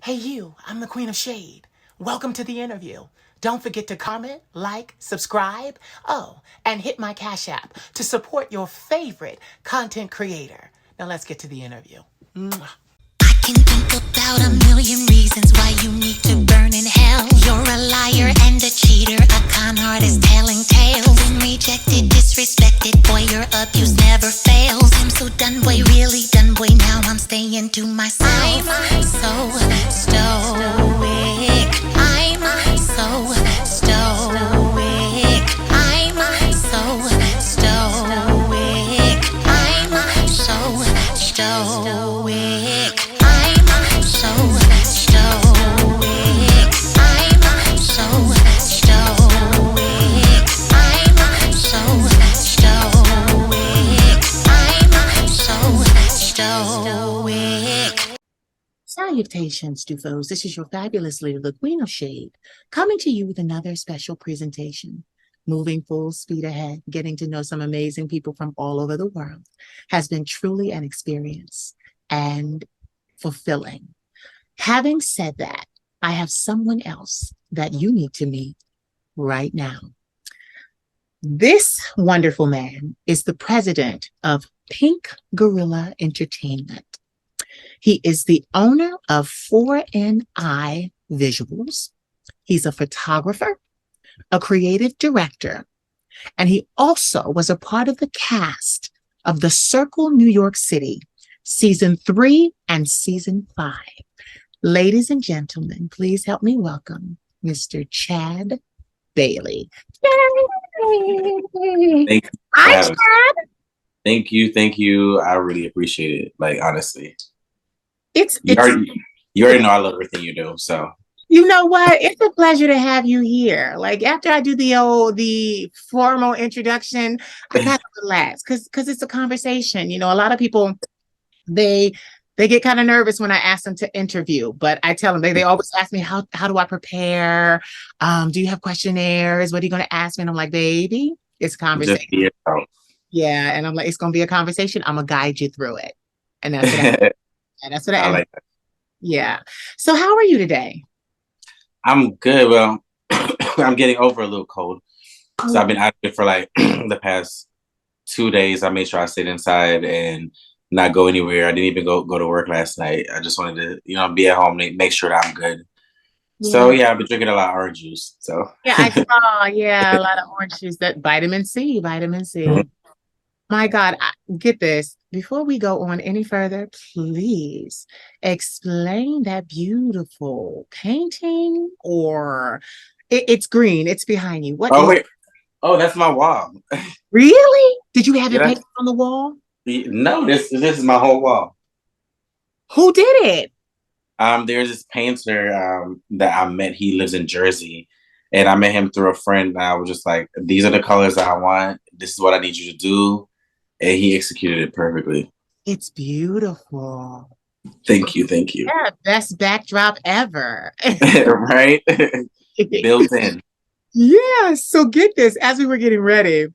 Hey you, I'm the Queen of Shade. Welcome to the interview. Don't forget to comment, like, subscribe, and hit my Cash App to support your favorite content creator. Now let's get to the interview. Mwah. I can think about a million reasons why you need to burn in hell. You're a liar and a cheater, a con artist telling tales. Been rejected, disrespected, boy, your abuse never fails. I'm so done, boy, really done, boy, now I'm staying to myself. I'm so stoic. I'm so stoic. I'm so stoic. I'm so stoic. I'm so stoic. I'm so stoic. I'm so stoic. I'm so stoic. Salutations, Dufos. This is your fabulous leader, the Queen of Shade, coming to you with another special presentation. Moving full speed ahead, getting to know some amazing people from all over the world has been truly an experience and fulfilling. Having said that, I have someone else that you need to meet right now. This wonderful man is the president of Pink Gorilla Entertainment. He is the owner of 4NI Visuals. He's a photographer, a creative director, and he also was a part of the cast of The Circle New York City, Season 3 and Season 5. Ladies and gentlemen, please help me welcome Mr. Chad Bailey. Thank you. Hi, Chad. Thank you. I really appreciate it. Like, honestly, It's you already know I love everything you do. So you know what? It's a pleasure to have you here. Like after I do the formal introduction, I kind of relax because it's a conversation. You know, a lot of people they get kind of nervous when I ask them to interview, but I tell them they always ask me how do I prepare? Do you have questionnaires? What are you going to ask me? And I'm like, baby, it's a conversation. just be yourself. Yeah, and I'm like, it's going to be a conversation. I'm gonna guide you through it, and that's what I I like that. yeah. So how are you today? I'm good. Well, I'm getting over a little cold. So I've been out here for like the past 2 days. I made sure I stayed inside and not go anywhere. I didn't even go to work last night. I just wanted to, be at home, make sure that I'm good. So yeah, I've been drinking a lot of orange juice. So Yeah, I saw. Yeah, a lot of orange juice. That vitamin C, vitamin C. Mhm. My God, get this. Before we go on any further, please explain that beautiful painting or it's green. It's behind you. What Oh is wait. Oh, that's my wall. really? Did you have it Yeah, painted on the wall? no, this is my whole wall. Who did it? There's this painter that I met. He lives in Jersey, and I met him through a friend. And I was just like, "These are the colors that I want. This is what I need you to do," and he executed it perfectly. It's beautiful. Thank you. Yeah, best backdrop ever. Right? Built in. Yeah, so get this. As we were getting ready,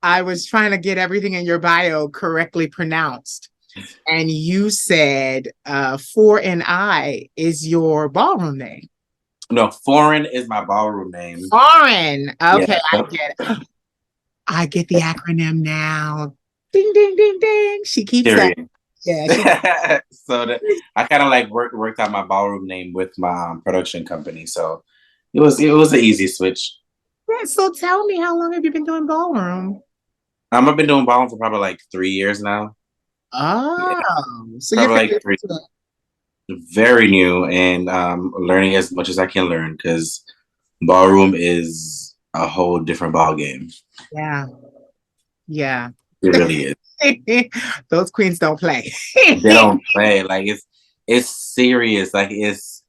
I was trying to get everything in your bio correctly pronounced. And you said 4NI is your ballroom name. No, foreign is my ballroom name. Foreign. Okay, Yeah. I get it. I get the acronym now. Ding, ding, ding, ding. She keeps that. Period. Yeah. So I kind of like worked out my ballroom name with my production company. So it was an easy switch. Yeah, so tell me, how long have you been doing ballroom? I've been doing ballroom for probably like 3 years now. Oh, Yeah, so you're probably fairly like three. new to Very new and learning as much as I can learn because ballroom is a whole different ball game. it. Yeah. It really is. Those queens don't play. They don't play like it's serious. Like it's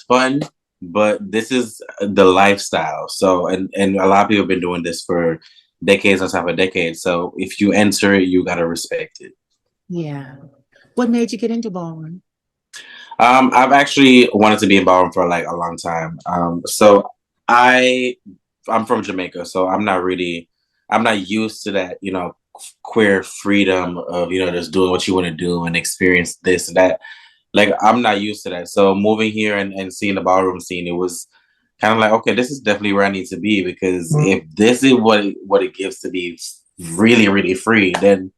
fun, but this is the lifestyle. So and a lot of people have been doing this for decades on top of decades. So if you enter it, you gotta respect it. Yeah. What made you get into ballroom? I've actually wanted to be in ballroom for like a long time. So I'm from Jamaica, so I'm not used to that, queer freedom of, just doing what you want to do and experience this and that. Like I'm not used to that. So moving here and seeing the ballroom scene, it was kind of like, okay, this is definitely where I need to be because if this is what it gives to be really, really free, then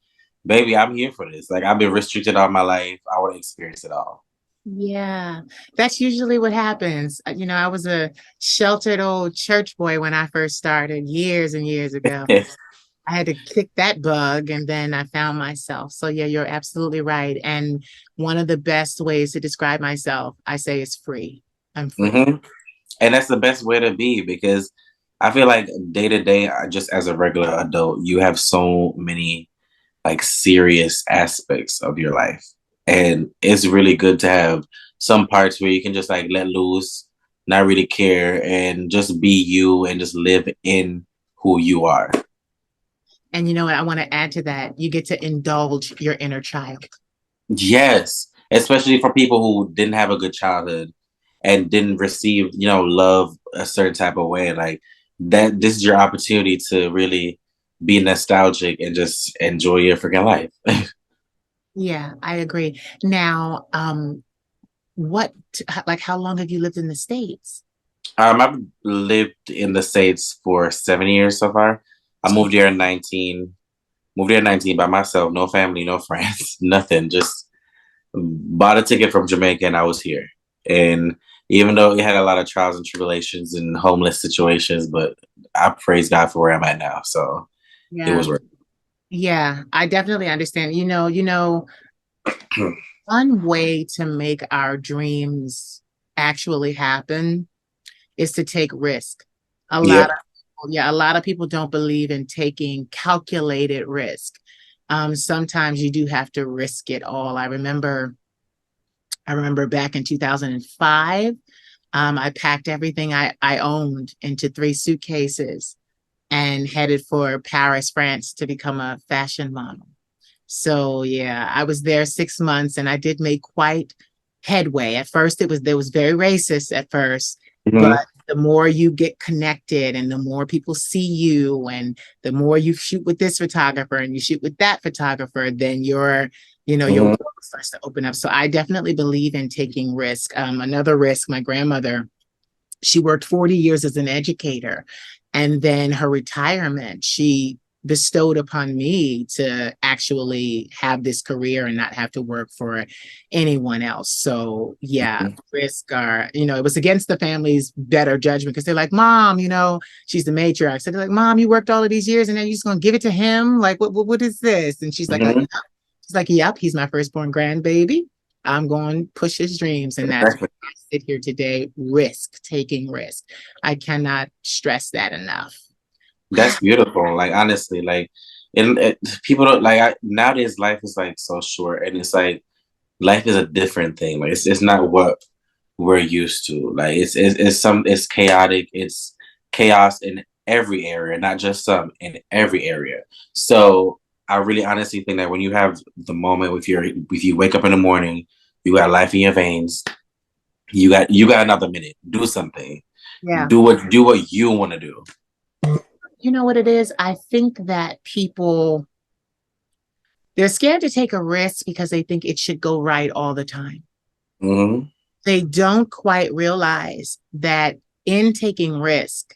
baby, I'm here for this. Like I've been restricted all my life. I want to experience it all. Yeah, that's usually what happens. I was a sheltered old church boy when I first started years and years ago. I had to kick that bug and then I found myself. So yeah, you're absolutely right. And one of the best ways to describe myself, I say is free. I'm free. hmm And that's the best way to be because I feel like day to day, just as a regular adult, you have so many like serious aspects of your life. And it's really good to have some parts where you can just like let loose, not really care, and just be you and just live in who you are. And you know what? I want to add to that. You get to indulge your inner child. Yes, especially for people who didn't have a good childhood and didn't receive, love a certain type of way. Like that, this is your opportunity to really be nostalgic and just enjoy your freaking life. Yeah, I agree. Now, what, like, how long have you lived in the States? I've lived in the States for 7 years so far. I moved here at 19, moved here at 19 by myself, no family, no friends, nothing. Just bought a ticket from Jamaica and I was here. And even though it had a lot of trials and tribulations and homeless situations, but I praise God for where I'm at now. So it Yeah. was worth Yeah, I definitely understand. it. One way to make our dreams actually happen is to take risk. A lot Yep. of yeah, a lot of people don't believe in taking calculated risk. Sometimes you do have to risk it all. I remember back in 2005, I packed everything I owned into 3 suitcases and headed for Paris, France to become a fashion model. So yeah, I was there 6 months and I did make quite headway. At first there was very racist at first, but hmm the more you get connected and the more people see you and the more you shoot with this photographer and you shoot with that photographer, then your hmm world starts to open up. So I definitely believe in taking risk. Another risk, my grandmother, she worked 40 years as an educator. And then her retirement, she bestowed upon me to actually have this career and not have to work for anyone else. So yeah, risk are, it was against the family's better judgment because they're like, Mom, she's the matriarch. So they're like, Mom, you worked all of these years and then you're just gonna give it to him? Like, what is this? And hmm she's like, yep, he's my firstborn grandbaby. I'm going to push his dreams. And that's why I sit here today, taking risk. I cannot stress that enough. That's beautiful. Like honestly, like people don't like nowadays life is like so short and it's like life is a different thing. Like it's not what we're used to. Like it's chaotic. It's chaos in every area, not just some in every area. So I really honestly think that when you have the moment with if you wake up in the morning, you got life in your veins, you got another minute. Do something. Yeah. Do what you want to do. You know what it is? I think that they're scared to take a risk because they think it should go right all the time. hmm They don't quite realize that in taking risk,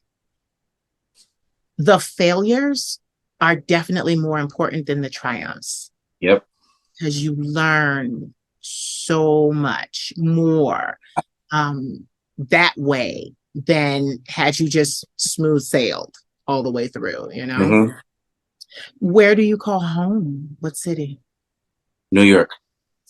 the failures are definitely more important than the triumphs Yep. because you learn so much more that way than had you just smooth sailed all the way through. hmm Where do you call home? What city? New York.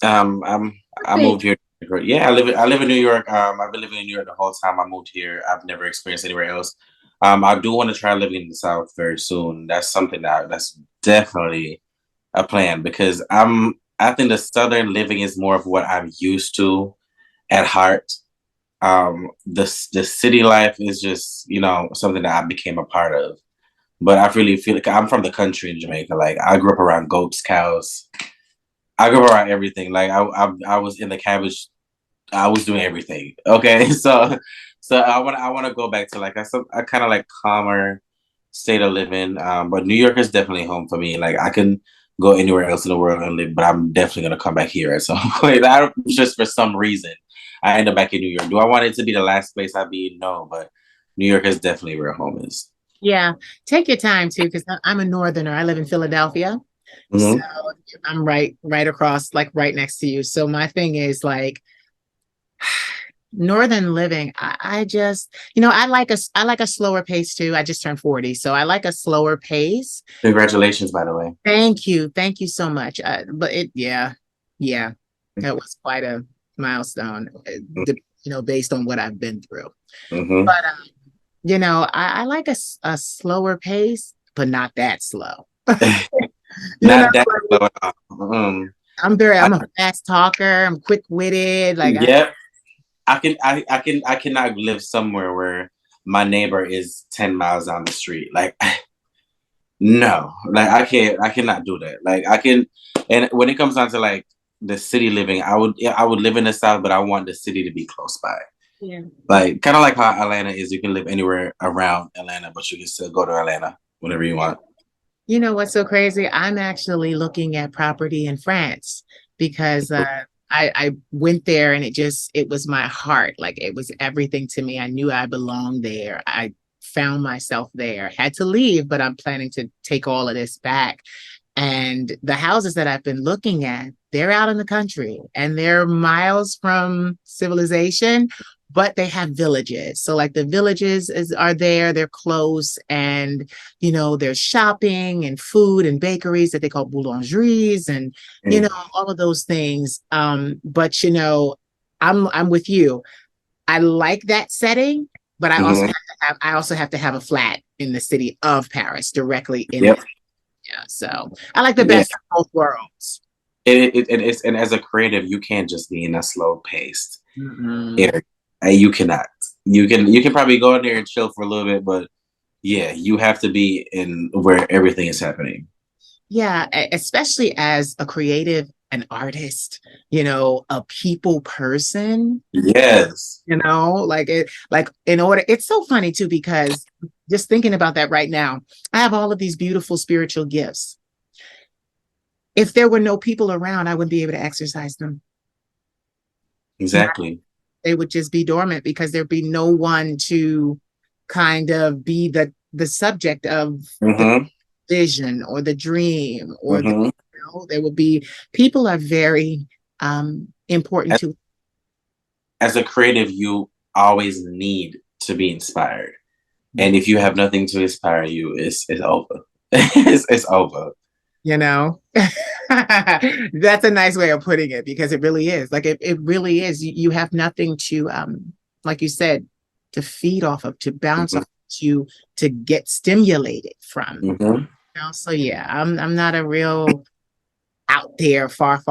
I Perfect. moved here. Yeah, I live in New York. I've been living in New York the whole time I moved here. I've never experienced anywhere else. I do want to try living in the South very soon. That's something that's definitely a plan because I think the Southern living is more of what I'm used to at heart. The city life is just something that I became a part of. But I really feel like I'm from the country in Jamaica. Like I grew up around goats, cows. I grew up around everything. Like I was in the cabbage. I was doing everything. Okay, so I want to go back to like a kind of like calmer state of living. But New York is definitely home for me. Like I can go anywhere else in the world and live, but I'm definitely gonna come back here at some point. I don't, just for some reason, I end up back in New York. Do I want it to be the last place I be? No, but New York is definitely where home is. Yeah, take your time too, because I'm a northerner. I live in Philadelphia, so Hmm. I'm right across, like right next to you. So my thing is like northern living. I just, I like a slower pace too. I just turned 40, so I like a slower pace. Congratulations, by the way. Thank you so much. But yeah, that was quite a milestone, based on what I've been through. Hmm. But I like a slower pace, but not that slow. You know, Not that slow like, at all. I'm a fast talker. I'm quick witted. Like Yep. I cannot live somewhere where my neighbor is 10 miles down the street. Like no. Like I cannot do that. Like I can and when it comes down to like the city living, I would live in the South, but I want the city to be close by. yeah. Like kind of like how Atlanta is. You can live anywhere around Atlanta, but you can still go to Atlanta whenever you want. You know what's so crazy? I'm actually looking at property in France because I went there and it was my heart. Like it was everything to me. I knew I belonged there. I found myself there. Had to leave, but I'm planning to take all of this back. And the houses that I've been looking at, they're out in the country and they're miles from civilization, but they have villages. So like the are there, they're close, and there's shopping and food and bakeries that they call boulangeries and Mm. all of those things. But I'm with you. I like that setting, but Mhm. I also have to have a flat in the city of Paris directly in Yep. there. Yeah, so I like the Yeah. best of both worlds. And as a creative, you can't just be in a slow paced Mm-mm. area. You cannot. You can probably go in there and chill for a little bit, but yeah, you have to be in where everything is happening. Yeah, especially as a creative, an artist, a people person, Yes. like in order, it's so funny too, because just thinking about that right now, I have all of these beautiful spiritual gifts. If there were no people around, I wouldn't be able to exercise them. Exactly. They would just be dormant because there'd be no one to kind of be the subject of the Hmm. vision or the dream or Hmm. there would be people are very important As, to. as a creative, you always need to be inspired. And if you have nothing to inspire you, it's over. It's over. you know that's a nice way of putting it, because it really is, like it really is. You have nothing to like you said, to feed off of, to bounce Hmm. off, to get stimulated from. Hmm. So yeah, I'm not a real out there, far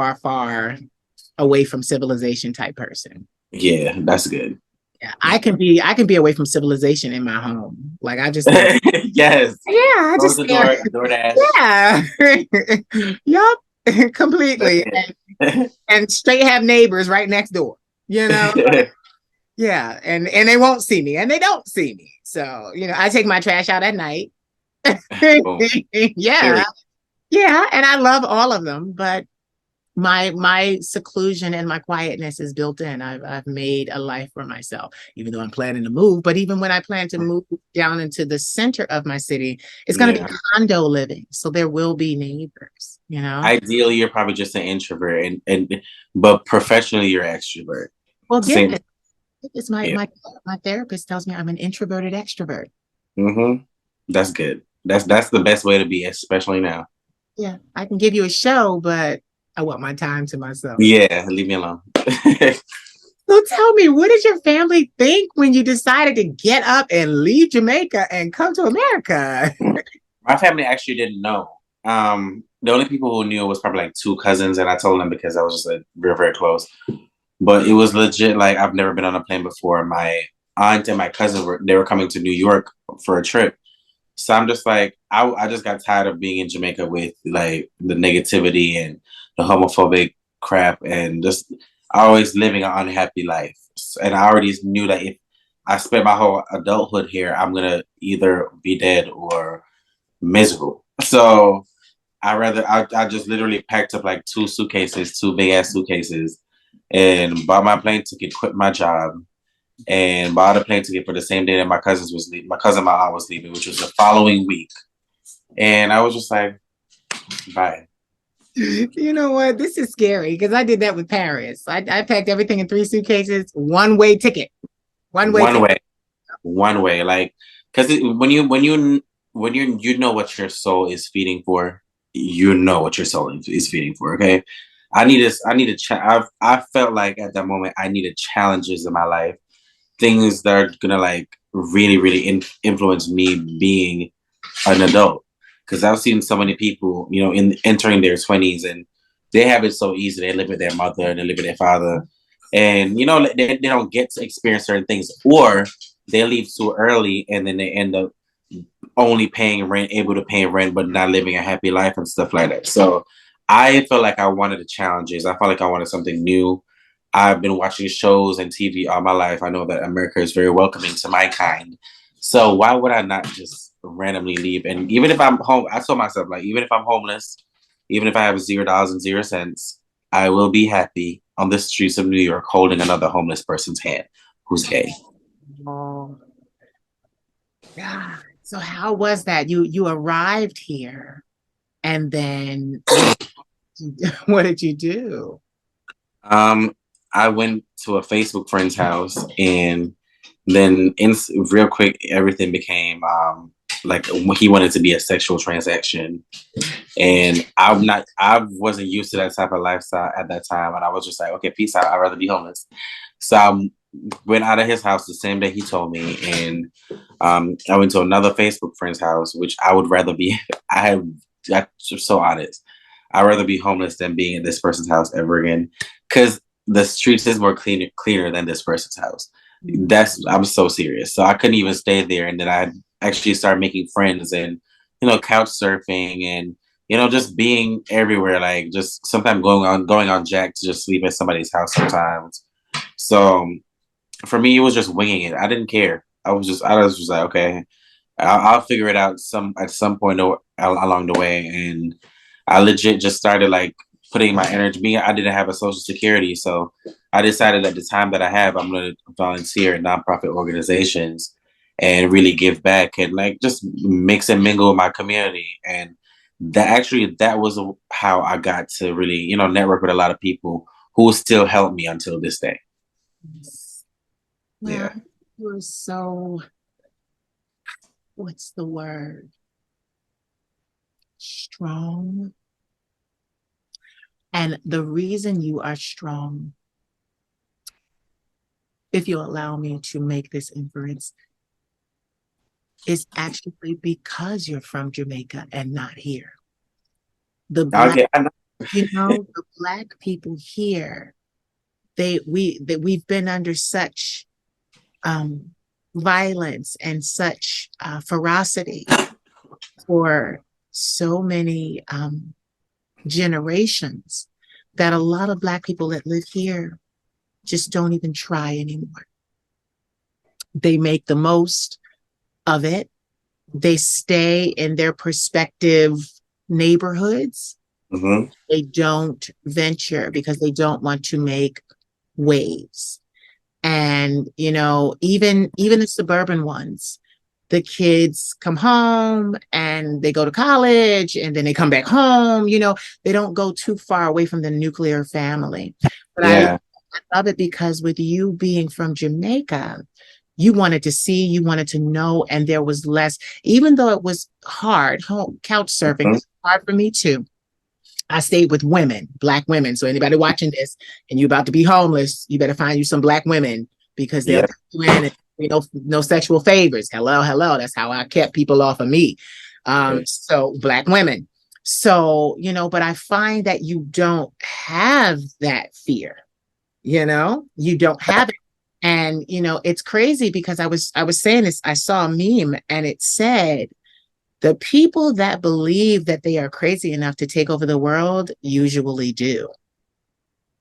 away from civilization type person. Yeah, that's good. Yeah, I can be away from civilization in my home. Like I just stay. Yes. Yeah, I just Close the stay. door, DoorDash. Yeah. Yup. Completely. And straight have neighbors right next door. You know? Yeah. And they won't see me. And they don't see me. So, I take my trash out at night. Boom. Yeah. Period. Yeah. And I love all of them, but my seclusion and my quietness is built in. I've made a life for myself, even though I'm planning to move. But even when I plan to move down into the center of my city, it's going to be Yeah. condo living, so there will be neighbors. Ideally, you're probably just an introvert, and but professionally, you're an extrovert. Well, Same. it's my Yeah. my therapist tells me I'm an introverted extrovert. Hmm. That's good. That's the best way to be, especially now. Yeah, I can give you a show, but I want my time to myself. Yeah, leave me alone. So tell me, what did your family think when you decided to get up and leave Jamaica and come to America? My family actually didn't know. The only people who knew was probably like two cousins, and I told them because I was just like very close. But it was legit. Like I've never been on a plane before. My aunt and my cousin were coming to New York for a trip. So I'm just like I just got tired of being in Jamaica with like the negativity and the homophobic crap and just always living an unhappy life. And I already knew that if I spent my whole adulthood here, I'm gonna either be dead or miserable. So I just literally packed up like two big ass suitcases, and bought my plane ticket, quit my job, and bought a plane ticket for the same day that my cousins was leaving. My cousin, my aunt was leaving, which was the following week, and I was just like, bye. You know what? This is scary because I did that with Paris. I packed everything in three suitcases, one way ticket, one way One ticket. way, one way, like because when you know what your soul is feeding for, you know what your soul is feeding for. Okay, I felt like at that moment I needed challenges in my life, things that are gonna like really influence me being an adult. Because I've seen so many people, in entering their 20s, and they have it so easy. They live with their mother and they live with their father, and they don't get to experience certain things, or they leave too early, and then they end up only paying rent, able to pay rent, but not living a happy life and stuff like that. So I felt like I wanted the challenges. I felt like I wanted something new. I've been watching shows and TV all my life. I know that America is very welcoming to my kind. So why would I not just randomly leave? And even if I'm home, I told myself, like, even if I'm homeless, even if I have $0 and 0 cents, I will be happy on the streets of New York holding another homeless person's hand who's gay. Oh, God. So how was that? You arrived here, and then what did you do? Um, I went to a Facebook friend's house, and then real quick, everything became like he wanted to be a sexual transaction, and I wasn't used to that type of lifestyle at that time, and I was just like, okay, peace out. I'd rather be homeless. So I went out of his house the same day he told me, and I went to another Facebook friend's house, which I would rather be. I'm so honest. I'd rather be homeless than being in this person's house ever again, because the streets is more cleaner than this person's house. I'm so serious. So I couldn't even stay there, and then I actually started making friends and couch surfing and just being everywhere. Like just sometimes going on Jack to just sleep at somebody's house sometimes. So for me, it was just winging it. I didn't care. I was just like, okay, I'll figure it out at some point along the way. And I legit just started like putting my energy. I didn't have a social security, so I decided at the time that I have, I'm going to volunteer in nonprofit organizations and really give back and like just mix and mingle with my community. And that was how I got to really network with a lot of people who still help me until this day. Well, Yeah. you're so, what's the word? Strong. And the reason you are strong, if you allow me to make this inference, is actually because you're from Jamaica and not here. The black, Okay. I know. the black people here, we've been under such um, violence and such ferocity for so many generations that a lot of black people that live here just don't even try anymore. They make the most of it. They stay in their prospective neighborhoods. Mhm. They don't venture because they don't want to make waves. And even the suburban ones, the kids come home and they go to college and then they come back home. They don't go too far away from the nuclear family. But I Yeah. love it because with you being from Jamaica, you wanted to see, you wanted to know, and there was less, even though it was hard, couch surfing Mhm. was hard for me too. I stayed with women, black women. So anybody watching this and you're about to be homeless, you better find you some black women because they'll Yeah. take you in and no sexual favors. Hello, hello. That's how I kept people off of me. So black women. So, but I find that you don't have that fear, you don't have it. And it's crazy because I was saying this, I saw a meme and it said the people that believe that they are crazy enough to take over the world usually do.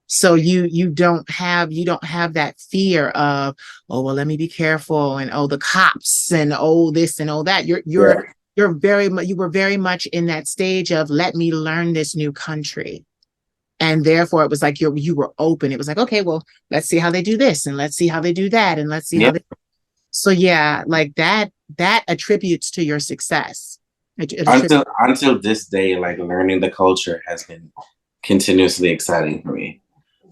So you don't have that fear of, oh well, let me be careful, and oh the cops and oh this and oh that. You're Yeah. you were very much in that stage of let me learn this new country. And therefore it was like you were open. It was like, okay, well, let's see how they do this and let's see how they do that and let's see how Yeah. they. So yeah, like that attributes to your success. Until this day, like learning the culture has been continuously exciting for me.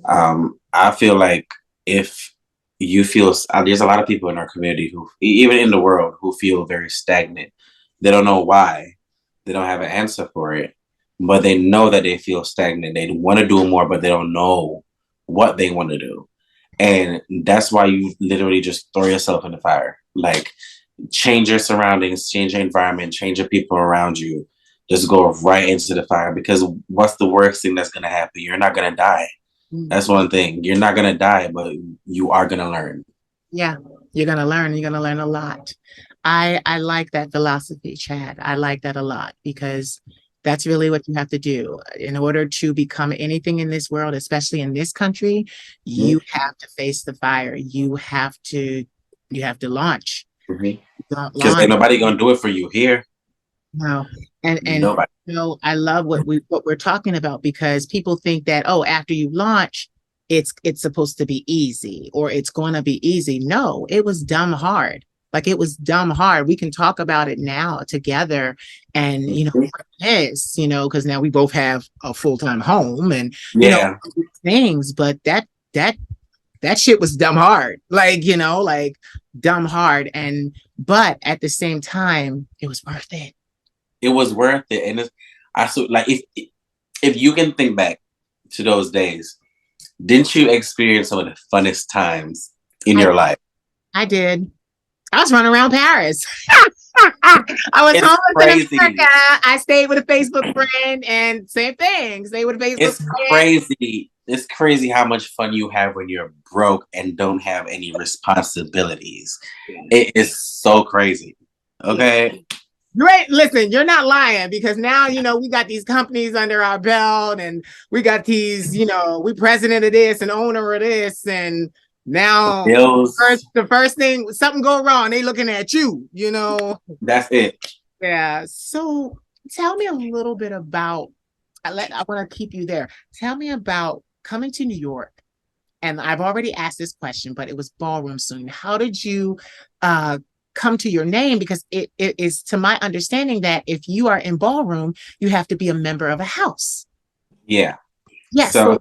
I feel like if you feel there's a lot of people in our community who, even in the world, who feel very stagnant. They don't know why. They don't have an answer for it, but they know that they feel stagnant. They want to do more, but they don't know what they want to do. And that's why you literally just throw yourself in the fire. Like, change your surroundings, change your environment, change the people around you. Just go right into the fire, because what's the worst thing that's going to happen? You're not going to die. That's one thing. You're not going to die, but you are going to learn. Yeah, you're gonna learn. You're gonna learn a lot. I like that philosophy, Chad. I like that a lot because that's really what you have to do in order to become anything in this world, especially in this country. You have to face the fire. You have to launch. Don't Because launch. ain't nobody going to do it for you here. No. And Nobody. I love what we're talking about because people think that, oh, after you launch, it's supposed to be easy or it's gonna be easy. No, it was dumb hard. Like it was dumb hard. We can talk about it now together and because now we both have a full-time home and Yeah. things, but that shit was dumb hard. Like dumb hard. But at the same time, it was worth it. It was worth it. And like if you can think back to those days, didn't you experience some of the funnest times in your life? I did. I was running around Paris. I was It's homeless in crazy. America. I stayed with a Facebook friend and same thing. Stay with a Facebook It's friend. crazy. It's crazy how much fun you have when you're broke and don't have any responsibilities. It is so crazy. Okay. Great. Listen, you're not lying because now, we got these companies under our belt and we got these, we president of this and owner of this. And now the first thing, something go wrong, they looking at you, That's it. Yeah. So tell me a little bit about, I want to keep you there. Tell me about coming to New York. And I've already asked this question, but it was ballroom soon. How did you come to your name? Because it is to my understanding that if you are in ballroom, you have to be a member of a house. Yeah. Yes. So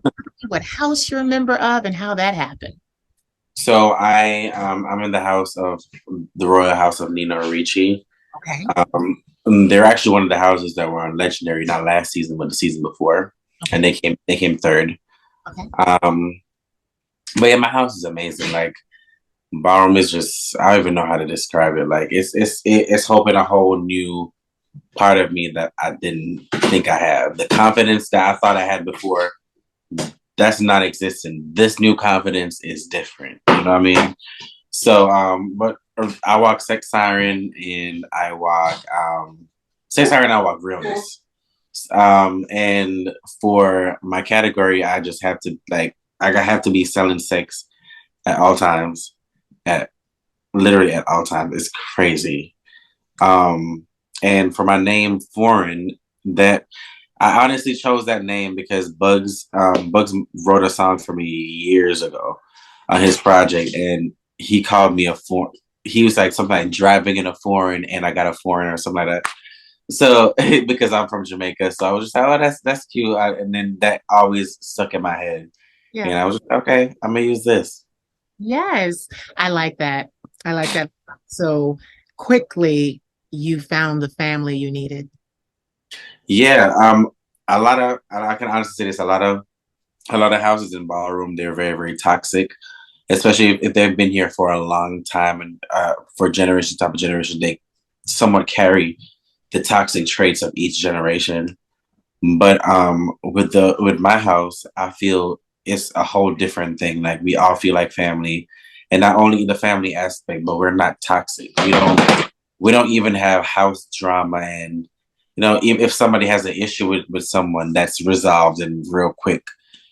what house you're a member of and how that happened? So I'm in the house of the Royal House of Nina Ricci. Okay. They're actually one of the houses that were on Legendary, not last season, but the season before, and they came third. Okay. But yeah, my house is amazing. Like, ballroom is just, I don't even know how to describe it. Like, it's hoping a whole new part of me that I didn't think I have. The confidence that I thought I had before, that's not existing. This new confidence is different. You know what I mean? So, but I walk Sex Siren and I walk Sex Siren, I walk Realness. And for my category, I just have to I have to be selling sex at all times. Literally at all times. It's crazy. And for my name, Foreign, that I honestly chose that name because Bugs wrote a song for me years ago on his project, and he called me a foreign. He was like something like driving in a foreign, and I got a foreign or something like that. So because I'm from Jamaica, so I was just like, oh, that's cute, and then that always stuck in my head. Yeah. And I was just, okay, I'm gonna use this. Yes, I like that. I like that. So quickly, you found the family you needed. Yeah, I can honestly say this, a lot of houses in ballroom, they're very, very toxic, especially if they've been here for a long time and for generation top of generation, they somewhat carry the toxic traits of each generation. But with my house, I feel it's a whole different thing. Like, we all feel like family, and not only the family aspect, but we're not toxic. We don't even have house drama, and if somebody has an issue with someone, that's resolved and real quick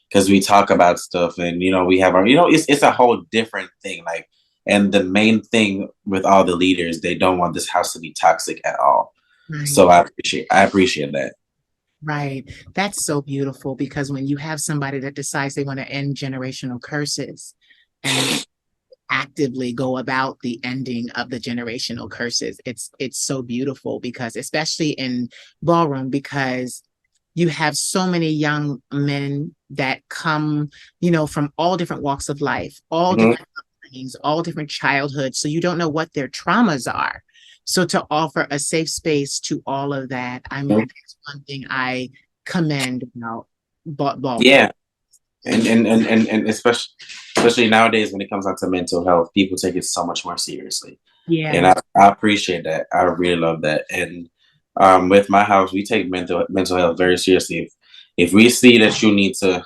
because we talk about stuff, and we have our it's a whole different thing. Like, and the main thing with all the leaders, they don't want this house to be toxic at all. So Right. I appreciate that. Right. That's so beautiful because when you have somebody that decides they want to end generational curses and actively go about the ending of the generational curses, it's so beautiful because especially in ballroom because you have so many young men that come, from all different walks of life, all Mhm. different upbringings, all different childhoods. So you don't know what their traumas are. So to offer a safe space to all of that, I mean, that's one thing I commend about ballroom. Yeah, and especially nowadays when it comes down to mental health, people take it so much more seriously, and Yeah. I appreciate that. I really love that. And with my house, we take mental health very seriously. If we see that you need to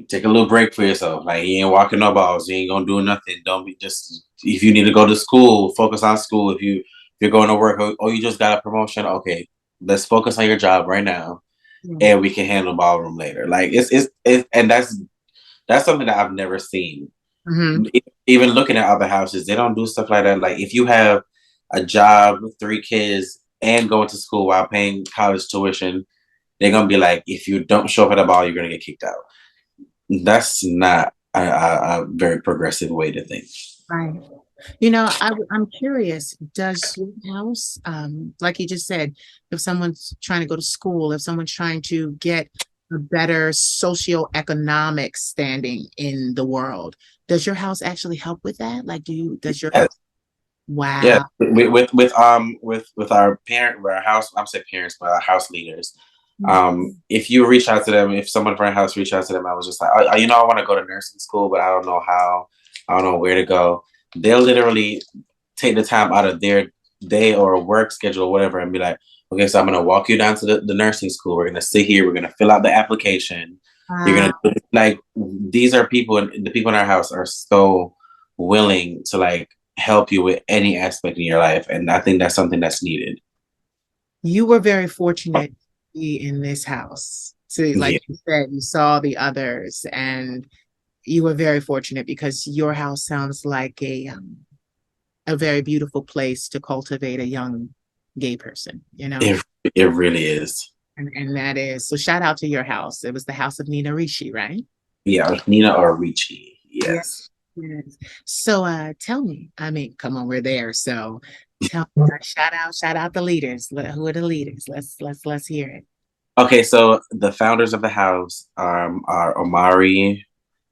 take a little break for yourself, like you ain't walking no balls, you ain't gonna do nothing. Don't be just if you need to go to school, focus on school. If you're going to work, or you just got a promotion, okay, let's focus on your job right now, and we can handle ballroom later. Like and that's something that I've never seen. Mhm. Even looking at other houses, they don't do stuff like that. Like if you have a job, 3 kids, and going to school while paying college tuition, they're gonna be like, if you don't show up at the ball, you're gonna get kicked out. That's not a very progressive way to think. Right. I'm curious, does your house, like you just said, if someone's trying to go to school, if someone's trying to get a better socioeconomic standing in the world, does your house actually help with that? Like, does your Yes. house, Yeah, wow. with our our house, I'm saying parents, but our house leaders. Mm. If you reach out to them, if someone from our house reached out to them, I was just like, I want to go to nursing school, but I don't know how, I don't know where to go. They'll literally take the time out of their day or work schedule or whatever and be like, okay, so I'm gonna walk you down to the nursing school. We're gonna sit here, we're gonna fill out the application. You're Wow. gonna like these are people and the people in our house are so willing to like help you with any aspect in your life. And I think that's something that's needed. You were very fortunate to be in this house. To, like Yeah. you said, you saw the others and you were very fortunate because your house sounds like a very beautiful place to cultivate a young gay person. It it really is. And that is so shout out to your house. It was the house of Nina Ricci, right? Yeah, Nina or Ricci. Yeah. Yes. Yes. So tell me, I mean, come on, we're there. So tell shout out the leaders. Who are the leaders? Let's hear it. Okay, so the founders of the house are Omari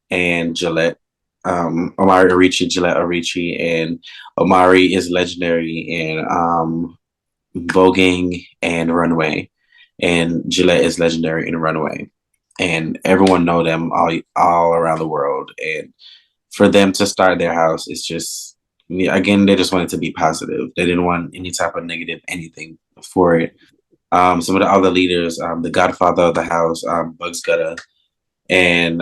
and Gillette. Omari Arichi, Gillette Arichi, and Omari is legendary in voguing and runway, and Gillette is legendary in runway, and everyone know them all around the world. And for them to start their house, it's just again they just wanted to be positive. They didn't want any type of negative anything for it. Some of the other leaders, the Godfather of the house, Bugs Gutta, and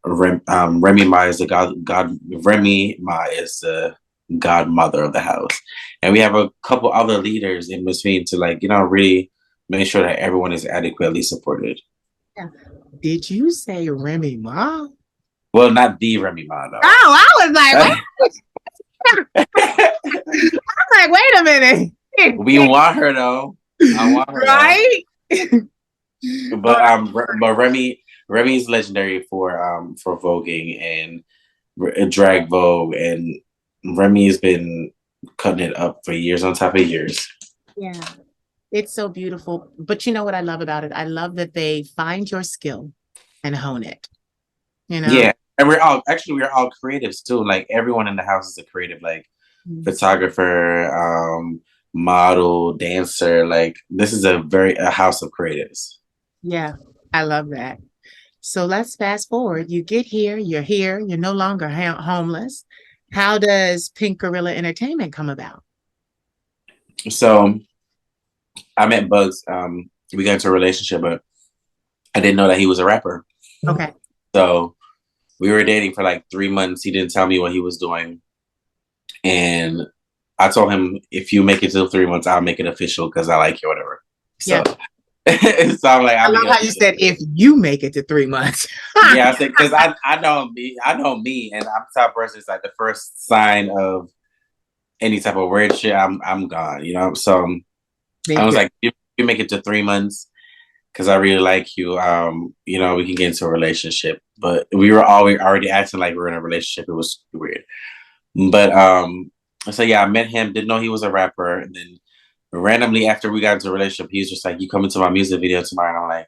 Remy Ma is the God. Remy Ma is the godmother of the house, and we have a couple other leaders in between to like really make sure that everyone is adequately supported. Yeah. Did you say Remy Ma? Well, not the Remy Ma though. Oh, I was like, I was like, wait a We minute. want her though. I want her though. Right? But but Remy's legendary for voguing and drag vogue, and Remy's been cutting it up for years on top of years. Yeah. It's so beautiful. But you know what I love about it? I love that they find your skill and hone it, you know? Yeah, and we're all creatives too. Like everyone in the house is a creative, like Mm. photographer, model, dancer. Like this is a house of creatives. Yeah, I love that. So let's fast forward. You get here, you're no longer homeless. How does Pink Gorilla Entertainment come about? So I met Bugs. We got into a relationship, but I didn't know that he was a rapper. Okay. So we were dating for like 3 months. He didn't tell me what he was doing, and I told him, if you make it to 3 months, I'll make it official because I like you, whatever. So, Yeah. so I'm like, I I'll make love it how you official. said if you make it to 3 months. Yeah, I said because I know me, and I'm the type of person. It's like the first sign of any type of weird shit, I'm gone. You know, so I Big was girl. like, you make it to 3 months because I really like you. We can get into a relationship. But we were already acting like we were in a relationship. It was weird. But so yeah, I met him, didn't know he was a rapper. And then randomly after we got into a relationship, he was just like, you come into my music video tomorrow. And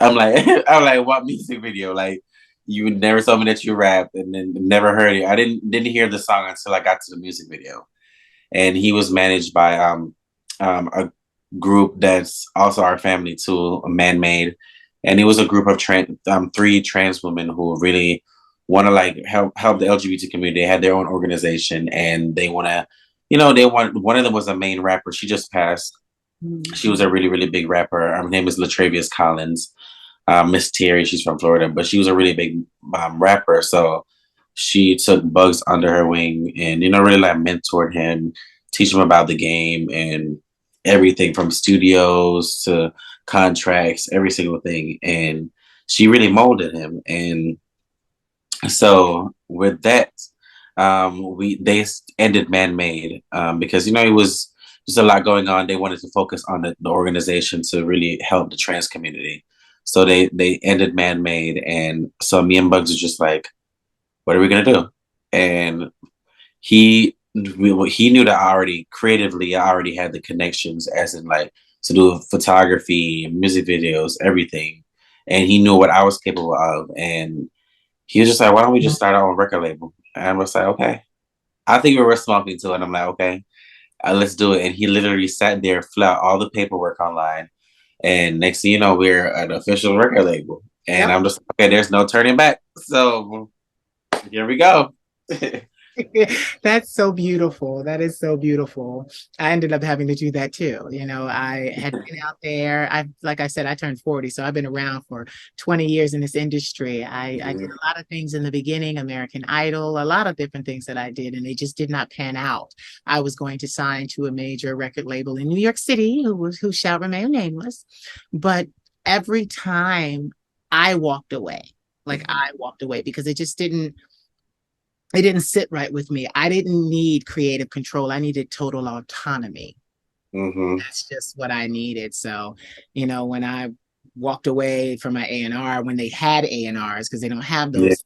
I'm like, what music video? Like, you never told me that you rap, and then never heard it. I didn't hear the song until I got to the music video, and he was managed by a group that's also our family too, Man Made, and it was a group of three trans women who really want to like help the LGBT community. They had their own organization, and they want to, they want one of them was a main rapper. She just passed. She was Mhm. a really really big rapper. Her name is Latravius Collins. Miss Terry, she's from Florida, but she was a really big rapper. So she took Bugs under her wing and, really like mentored him, teach him about the game and everything from studios to contracts, every single thing. And she really molded him. And so with that, they ended Man Made because it was just a lot going on. They wanted to focus on the organization to really help the trans community. So they ended Man Made, and so me and Bugs are just like, what are we gonna do? And he knew that I already had the connections, as in like to do photography, music videos, everything, and he knew what I was capable of, and he was just like, why don't we just start our own record label? And I was like, okay. I think we were smoking too. And I'm like, okay, let's do it. And he literally sat there, filled out all the paperwork online. And next thing you know, we're an official record label. And Yep. I'm just, okay, there's no turning back. So here we go. That's so beautiful. That is so beautiful. I ended up having to do that too. I had been out there. Like I said, I turned 40, so I've been around for 20 years in this industry. I did a lot of things in the beginning, American Idol, a lot of different things that I did, and they just did not pan out. I was going to sign to a major record label in New York City, who shall remain nameless, but every time I walked away, I walked away because it didn't sit right with me. I didn't need creative control. I needed total autonomy. Mm-hmm. That's just what I needed. So, when I walked away from my A&R, when they had A&Rs, because they don't have Yeah. those,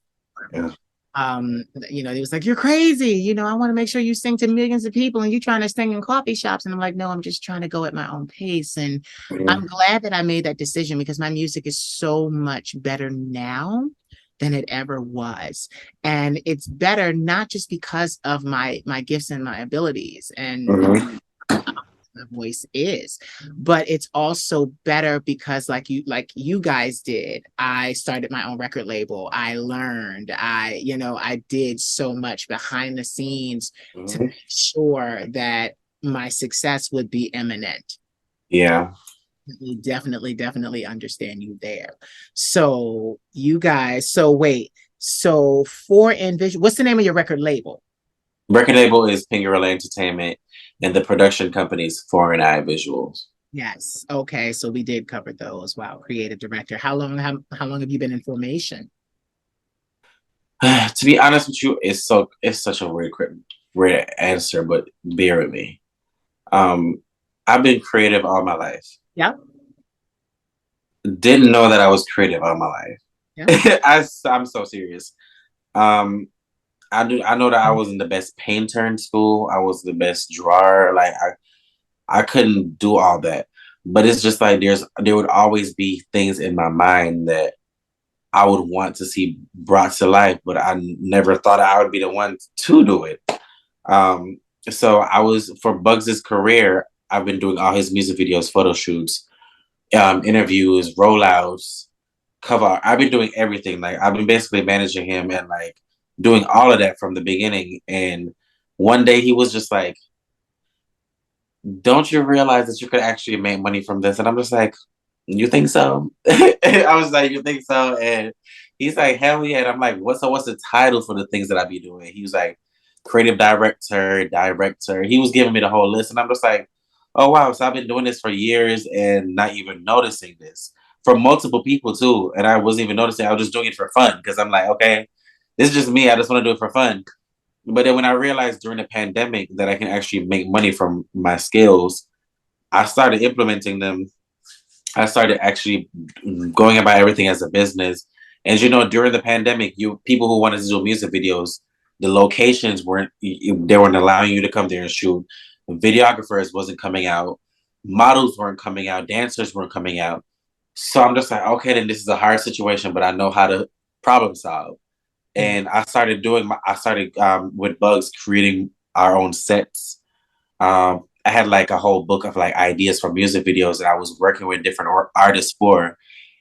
it was like, you're crazy. I want to make sure you sing to millions of people and you're trying to sing in coffee shops. And I'm like, no, I'm just trying to go at my own pace. And Yeah. I'm glad that I made that decision because my music is so much better now than it ever was. And it's better not just because of my gifts and my abilities and Mm-hmm. the voice is, but it's also better because like you guys did. I started my own record label. I learned. I did so much behind the scenes to Mm-hmm. make sure that my success would be imminent. Yeah. Definitely understand you there. So you guys, so wait, so for Envision, what's the name of your record label? Record label is Pingarella Entertainment, and the production company is Foreign Eye Visuals. Yes. Okay. So we did cover those. Wow. Creative director. How long have you been in formation? To be honest with you, it's such a weird answer, but bear with me. Um, I've been creative all my life. Yeah. Didn't know that I was creative all my life. Yeah. I'm so serious. Um, I know that I wasn't the best painter in school. I was the best drawer. Like I couldn't do all that. But it's just like there would always be things in my mind that I would want to see brought to life, but I never thought I would be the one to do it. Um, so I was for Bugs's career, I've been doing all his music videos, photo shoots, interviews, rollouts, cover art. I've been doing everything. Like I've been basically managing him and like doing all of that from the beginning. And one day he was just like, don't you realize that you could actually make money from this? And I'm just like, you think so? I was like, you think so? And he's like, hell yeah. And I'm like, what's the title for the things that I be doing? He was like, creative director. He was giving me the whole list. And I'm just like, oh wow. So I've been doing this for years and not even noticing this from multiple people too. And I wasn't even noticing. I was just doing it for fun because I'm like, okay, this is just me. I just want to do it for fun. But then when I realized during the pandemic that I can actually make money from my skills, I started implementing them. I started actually going about everything as a business. And during the pandemic, people who wanted to do music videos, the locations they weren't allowing you to come there and shoot. Videographers wasn't coming out, models weren't coming out, dancers weren't coming out. So I'm just like, okay, then this is a hard situation, but I know how to problem solve. And I started with Bugs creating our own sets. I had like a whole book of like ideas for music videos that I was working with different artists for.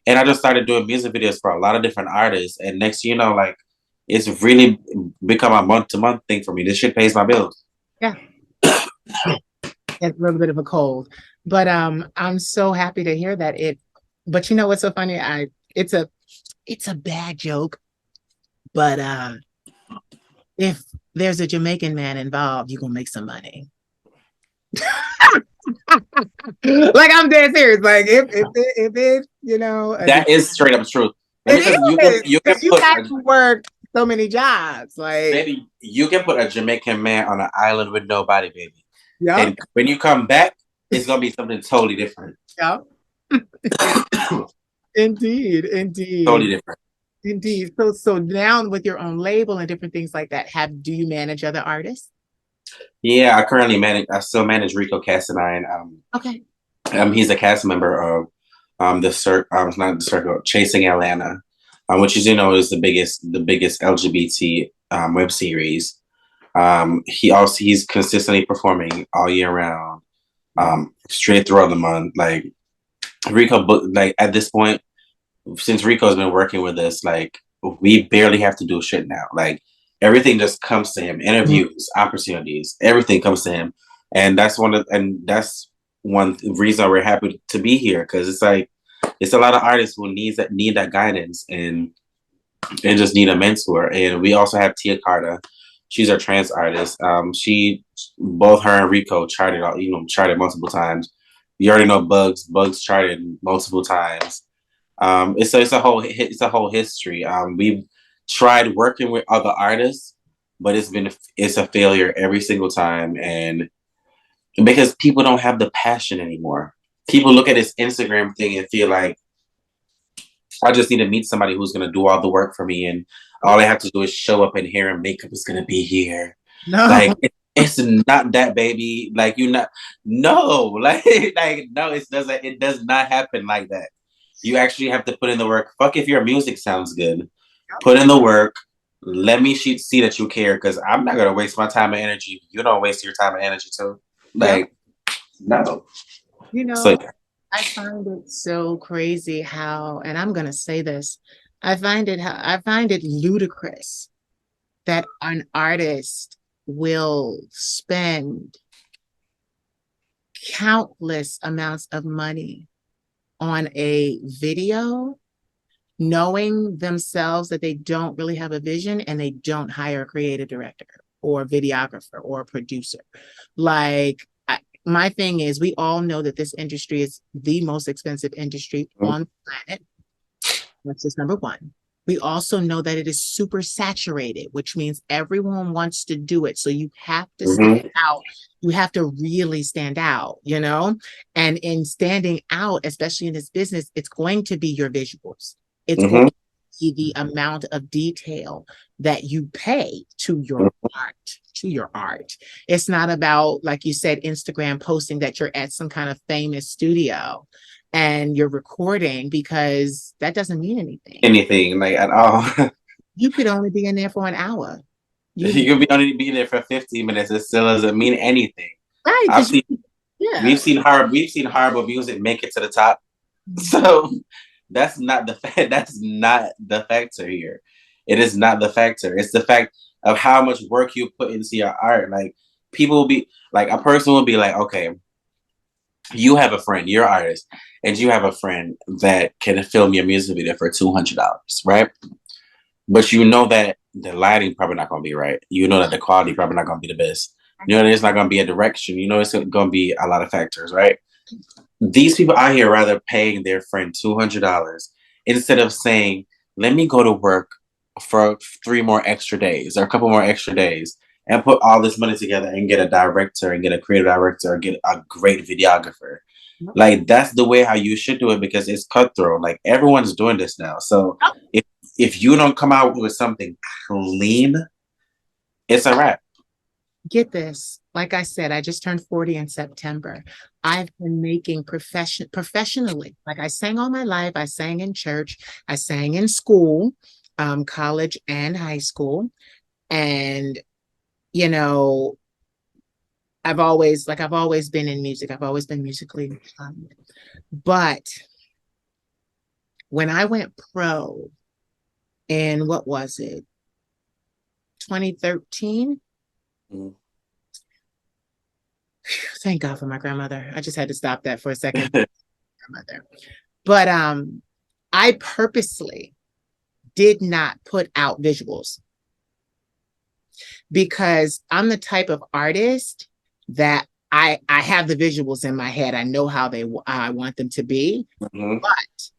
And I just started doing music videos for a lot of different artists. And next, like it's really become a month to month thing for me. This shit pays my bills. Yeah. It's a little bit of a cold, but I'm so happy to hear that but you know what's so funny? It's a bad joke, but if there's a Jamaican man involved, you're gonna make some money. Like I'm dead serious. Like if it that is straight up true. it is You can you have to work so many jobs. Like baby, you can put a Jamaican man on an island with nobody, baby. Yeah. And when you come back, it's gonna be something totally different. Yeah. Indeed. Totally different. Indeed. So now with your own label and different things like that, do you manage other artists? Yeah, I still manage Rico Casanine. Okay. He's a cast member of not the circle, Chasing Atlanta, which is the biggest LGBT web series. He's consistently performing all year round, straight throughout the month. Like Rico, like at this point, since Rico's been working with us, like we barely have to do shit now. Like everything just comes to him. Interviews, opportunities, everything comes to him, and that's one reason we're happy to be here, because it's a lot of artists who need that guidance and just need a mentor. And we also have Tia Carter. She's a trans artist. Both her and Rico charted multiple times. You already know Bugs. Bugs charted multiple times. It's a whole history. We've tried working with other artists, but it's a failure every single time, and because people don't have the passion anymore. People look at this Instagram thing and feel like I just need to meet somebody who's gonna do all the work for me, and all I have to do is show up, and hair and makeup is gonna be here. No. Like it's not that, baby. Like no, no, it does not happen like that. You actually have to put in the work. Fuck if your music sounds good. Put in the work. Let me see that you care, because I'm not gonna waste my time and energy. You don't waste your time and energy too. Like, no. So, I find it so crazy how, and I'm gonna say this, I find it ludicrous that an artist will spend countless amounts of money on a video, knowing themselves that they don't really have a vision, and they don't hire a creative director or a videographer or a producer. Like, my thing is, we all know that this industry is the most expensive industry on the planet. That's just number one. We also know that it is super saturated, which means everyone wants to do it. So you have to stand out. You have to really stand out, And in standing out, especially in this business, it's going to be your visuals. It's going to be the amount of detail that you pay to your art. It's not about, like you said, Instagram posting that you're at some kind of famous studio and you're recording, because that doesn't mean anything like at all. You could only be in there for an hour. You could only be there for 15 minutes. It still doesn't mean anything. Right. We've seen horrible music make it to the top. So that's not the factor here. It is not the factor. It's the fact of how much work you put into your art. Like, people will be like, a person will be like, okay, you have a friend, you're an artist, and you have a friend that can film your music video for $200, right? But you know that the lighting probably not going to be right. You know that the quality probably not going to be the best. You know that it's not going to be a direction. You know it's going to be a lot of factors, right? These people out here rather paying their friend $200 instead of saying, let me go to work for 3 more extra days or a couple more extra days, and put all this money together and get a director and get a creative director or get a great videographer. Like that's the way how you should do it because it's cutthroat. Like everyone's doing this now. So if you don't come out with something clean, it's a wrap. Get this. Like I said, I just turned 40 in September. I've been making professionally. Like I sang all my life. I sang in church. I sang in school, college and high school. And, you know, I've always been in music. I've always been musically inclined. But when I went pro in what was it, 2013? Mm-hmm. Thank God for my grandmother. I just had to stop that for a second. Grandmother. But I purposely did not put out visuals because I'm the type of artist that I have the visuals in my head. I know how I want them to be, Mm-hmm. but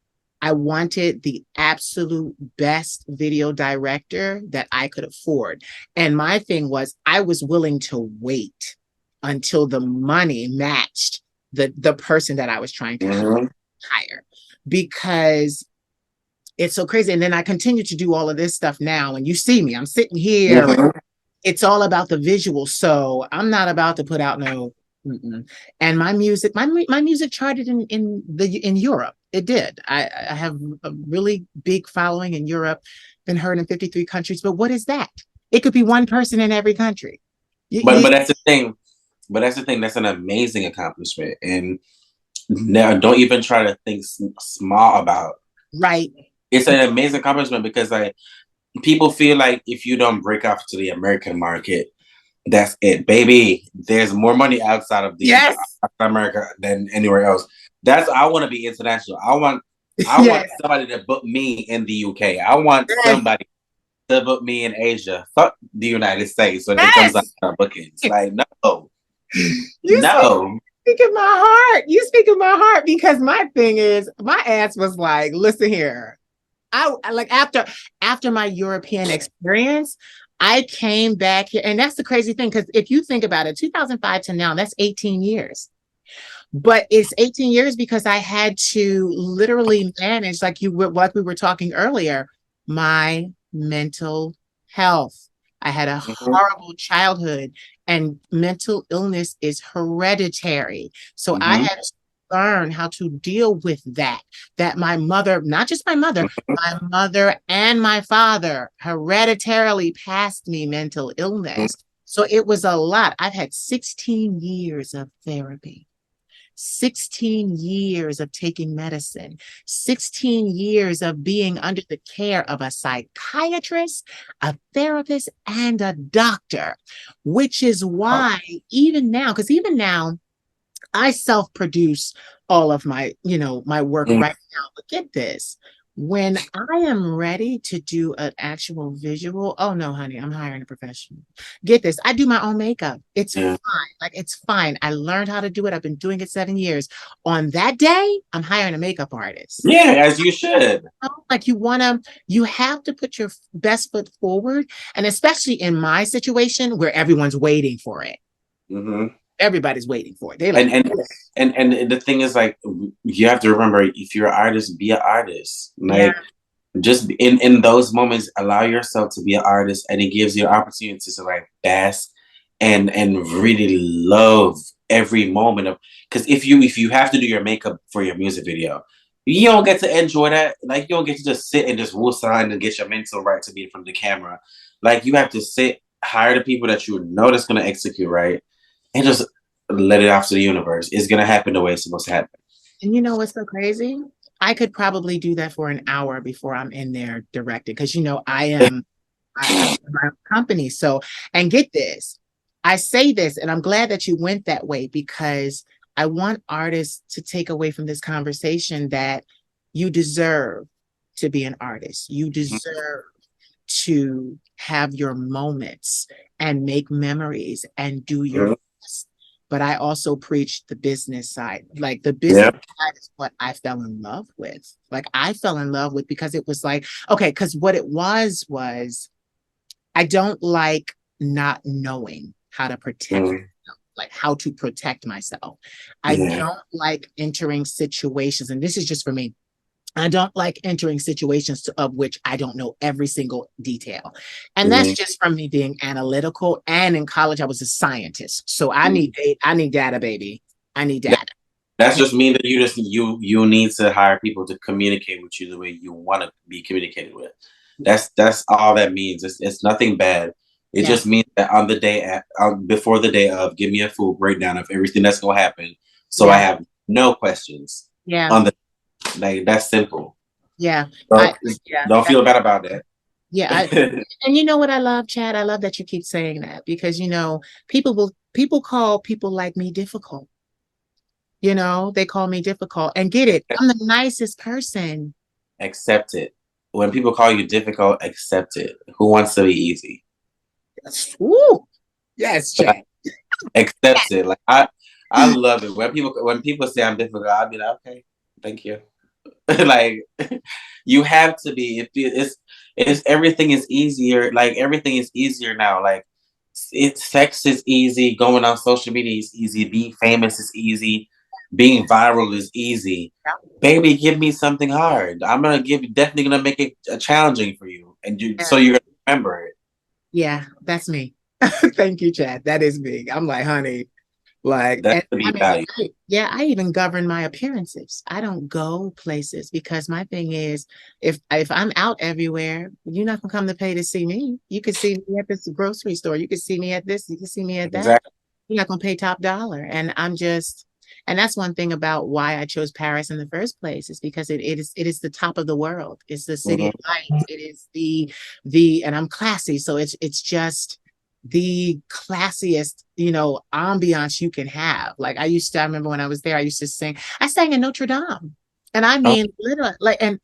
I wanted the absolute best video director that I could afford. And my thing was I was willing to wait until the money matched the person that I was trying to hire because it's so crazy. And then I continue to do all of this stuff now. And you see me, I'm sitting here. Mm-hmm. It's all about the visual. So I'm not about to put out no. Mm-mm. And my music charted in Europe. It did. I have a really big following in Europe, been heard in 53 countries. But what is that? It could be one person in every country. But that's the thing. But that's the thing. That's an amazing accomplishment. And now don't even try to think small about. Right. It's an amazing accomplishment because like people feel like if you don't break off to the American market, that's it, baby. There's more money outside of Yes. America than anywhere else. I want to be international. I want somebody to book me in the UK. I want somebody to book me in Asia. Fuck the United States when it comes to bookings. Like no. No. Speak in my heart. You speak in my heart because my thing is my ass was like, listen here. I like after my European experience, I came back here, and that's the crazy thing because if you think about it, 2005 to now, that's 18 years. But it's 18 years because I had to literally manage, like we were talking earlier, my mental health. I had a horrible childhood, and mental illness is hereditary. So I had to learn how to deal with that. That my mother, not just my mother and my father hereditarily passed me mental illness. So it was a lot. I've had 16 years of therapy. 16 years of taking medicine, 16 years of being under the care of a psychiatrist, a therapist, and a doctor, which is why even now, I self-produce all of my, my work right now. But get this, when I am ready to do an actual visual, oh no, honey, I'm hiring a professional. Get this, I do my own makeup. It's fine. Like it's fine. I learned how to do it. I've been doing it 7 years. On that day, I'm hiring a makeup artist. Yeah, as you should. Like you have to put your best foot forward. And especially in my situation where everyone's waiting for it. Mm-hmm. Everybody's waiting for it. They like, and the thing is, like, you have to remember, if you're an artist, be an artist. Like, just in those moments, allow yourself to be an artist, and it gives you an opportunity to like bask and really love every moment of. Because if you have to do your makeup for your music video, you don't get to enjoy that. Like, you don't get to just sit and just woosah on and get your mental right to be in front of the camera. Like, you have to sit, hire the people that you know that's gonna execute right, and just let it off to the universe. It's gonna happen the way it's supposed to happen. And you know what's so crazy? I could probably do that for an hour before I'm in there directing, because I am my company. So, and get this, I say this, and I'm glad that you went that way, because I want artists to take away from this conversation that you deserve to be an artist. You deserve to have your moments and make memories and do your best. But I also preach the business side. Like the business side is what I fell in love with. Like I fell in love with, because it was like, okay, because what it was I don't like not knowing how to protect Mm, myself, like how to protect myself. I yeah. don't like entering situations, and this is just for me. I don't like entering situations of which I don't know every single detail. And that's Mhm. just from me being analytical. And in college, I was a scientist. So I need data, baby. I need That, data. that's just mean that you need to hire people to communicate with you the way you want to be communicated with. That's all that means. It's nothing bad. It Yeah. just means that on the day before the day of, give me a full breakdown of everything that's gonna happen, so I Yeah. have no questions Yeah. on the like. That's simple. Yeah. So Yeah. don't feel bad about Yeah. that. And you know what I love, Chad? I love that you keep saying that because, people call people like me difficult. They call me difficult and get it. I'm the nicest person. Accept it. When people call you difficult, accept it. Who wants to be easy? Ooh, yes, Chad. Accept it. Like I love it when people say I'm difficult. I'll be like, okay, thank you. Like you have to be. It's everything is easier. Like everything is easier now. Like sex is easy. Going on social media is easy. Being famous is easy. Being viral is easy. Baby, give me something hard. I'm definitely gonna make it challenging for you, and so you're gonna remember it. Yeah, that's me. Thank you, Chad. That is me. I'm like, honey, like, That's and to I be mean, valued. yeah, I even govern my appearances. I don't go places because my thing is, if I'm out everywhere, you're not gonna come to pay to see me. You can see me at this grocery store. You can see me at this. You can see me at that. Exactly. You're not gonna pay top dollar. And that's one thing about why I chose Paris in the first place is because it is the top of the world. It's the city Mhm. of lights. It is the and I'm classy, so it's just the classiest, ambiance you can have. I remember when I was there, I sang in Notre Dame. And I Oh, mean,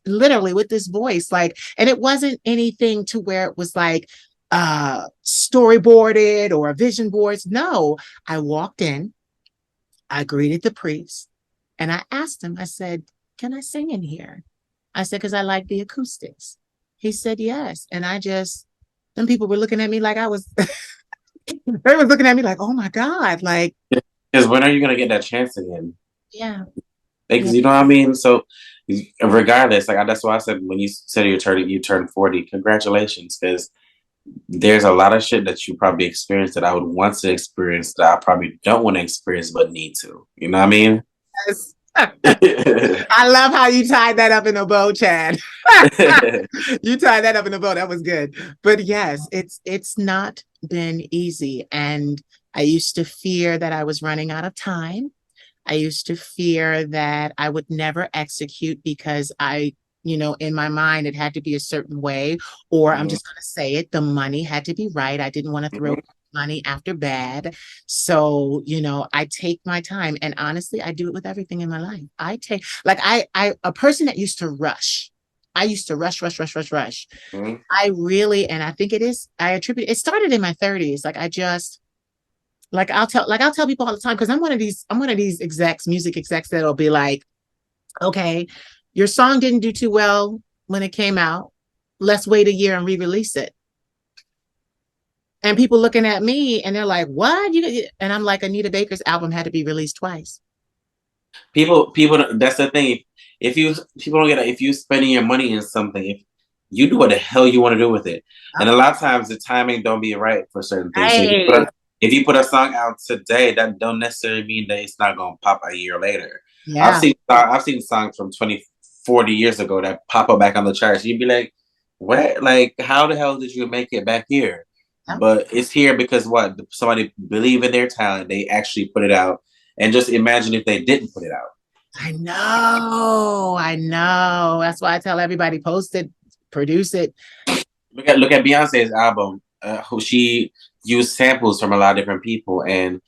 literally with this voice, and it wasn't anything to where it was like storyboarded or vision boards. No, I walked in, I greeted the priest, and I asked him, I said, can I sing in here? I said, because I like the acoustics. He said, yes. And then people were looking at me like I was, they were looking at me like, oh my God. Like, because when are you gonna get that chance again? yeah, yeah, Because you know what I mean. So regardless, like that's why I said when you said you turned 40, congratulations, because there's a lot of shit that you probably experienced that I would want to experience that I probably don't want to experience but need to. You know what I mean? yes. I love how you tied that up in a bow, Chad. You tied that up in a bow. That was good. But yes, it's not been easy. And I used to fear that I was running out of time. I used to fear that I would never execute because in my mind, it had to be a certain way, or I'm Mhm, just going to say it, the money had to be right. I didn't want to throw mhm, money after bad. So, I take my time. And honestly, I do it with everything in my life. A person that used to rush. I used to rush, rush, rush, rush, rush. mhm. And I think it started in my 30s. I'll tell people all the time because I'm one of these music execs that'll be like, okay, your song didn't do too well when it came out. Let's wait a year and re-release it. And people looking at me and they're like, what? And I'm like, Anita Baker's album had to be released twice. People. That's the thing. If you people don't get it, if you spending your money in something, if you do what the hell you want to do with it, and a lot of times the timing don't be right for certain things. So Right. if you put a song out today, that don't necessarily mean that it's not gonna pop a year later. Yeah. I've seen songs from 20, 40 years ago that pop up back on the charts. You'd be like, what? Like, how the hell did you make it back here? Yep. But it's here because what? Somebody believe in their talent. They actually put it out. And just imagine if they didn't put it out. I know. I know. That's why I tell everybody post it, produce it. Look at Beyonce's album. Who she used samples from a lot of different people, and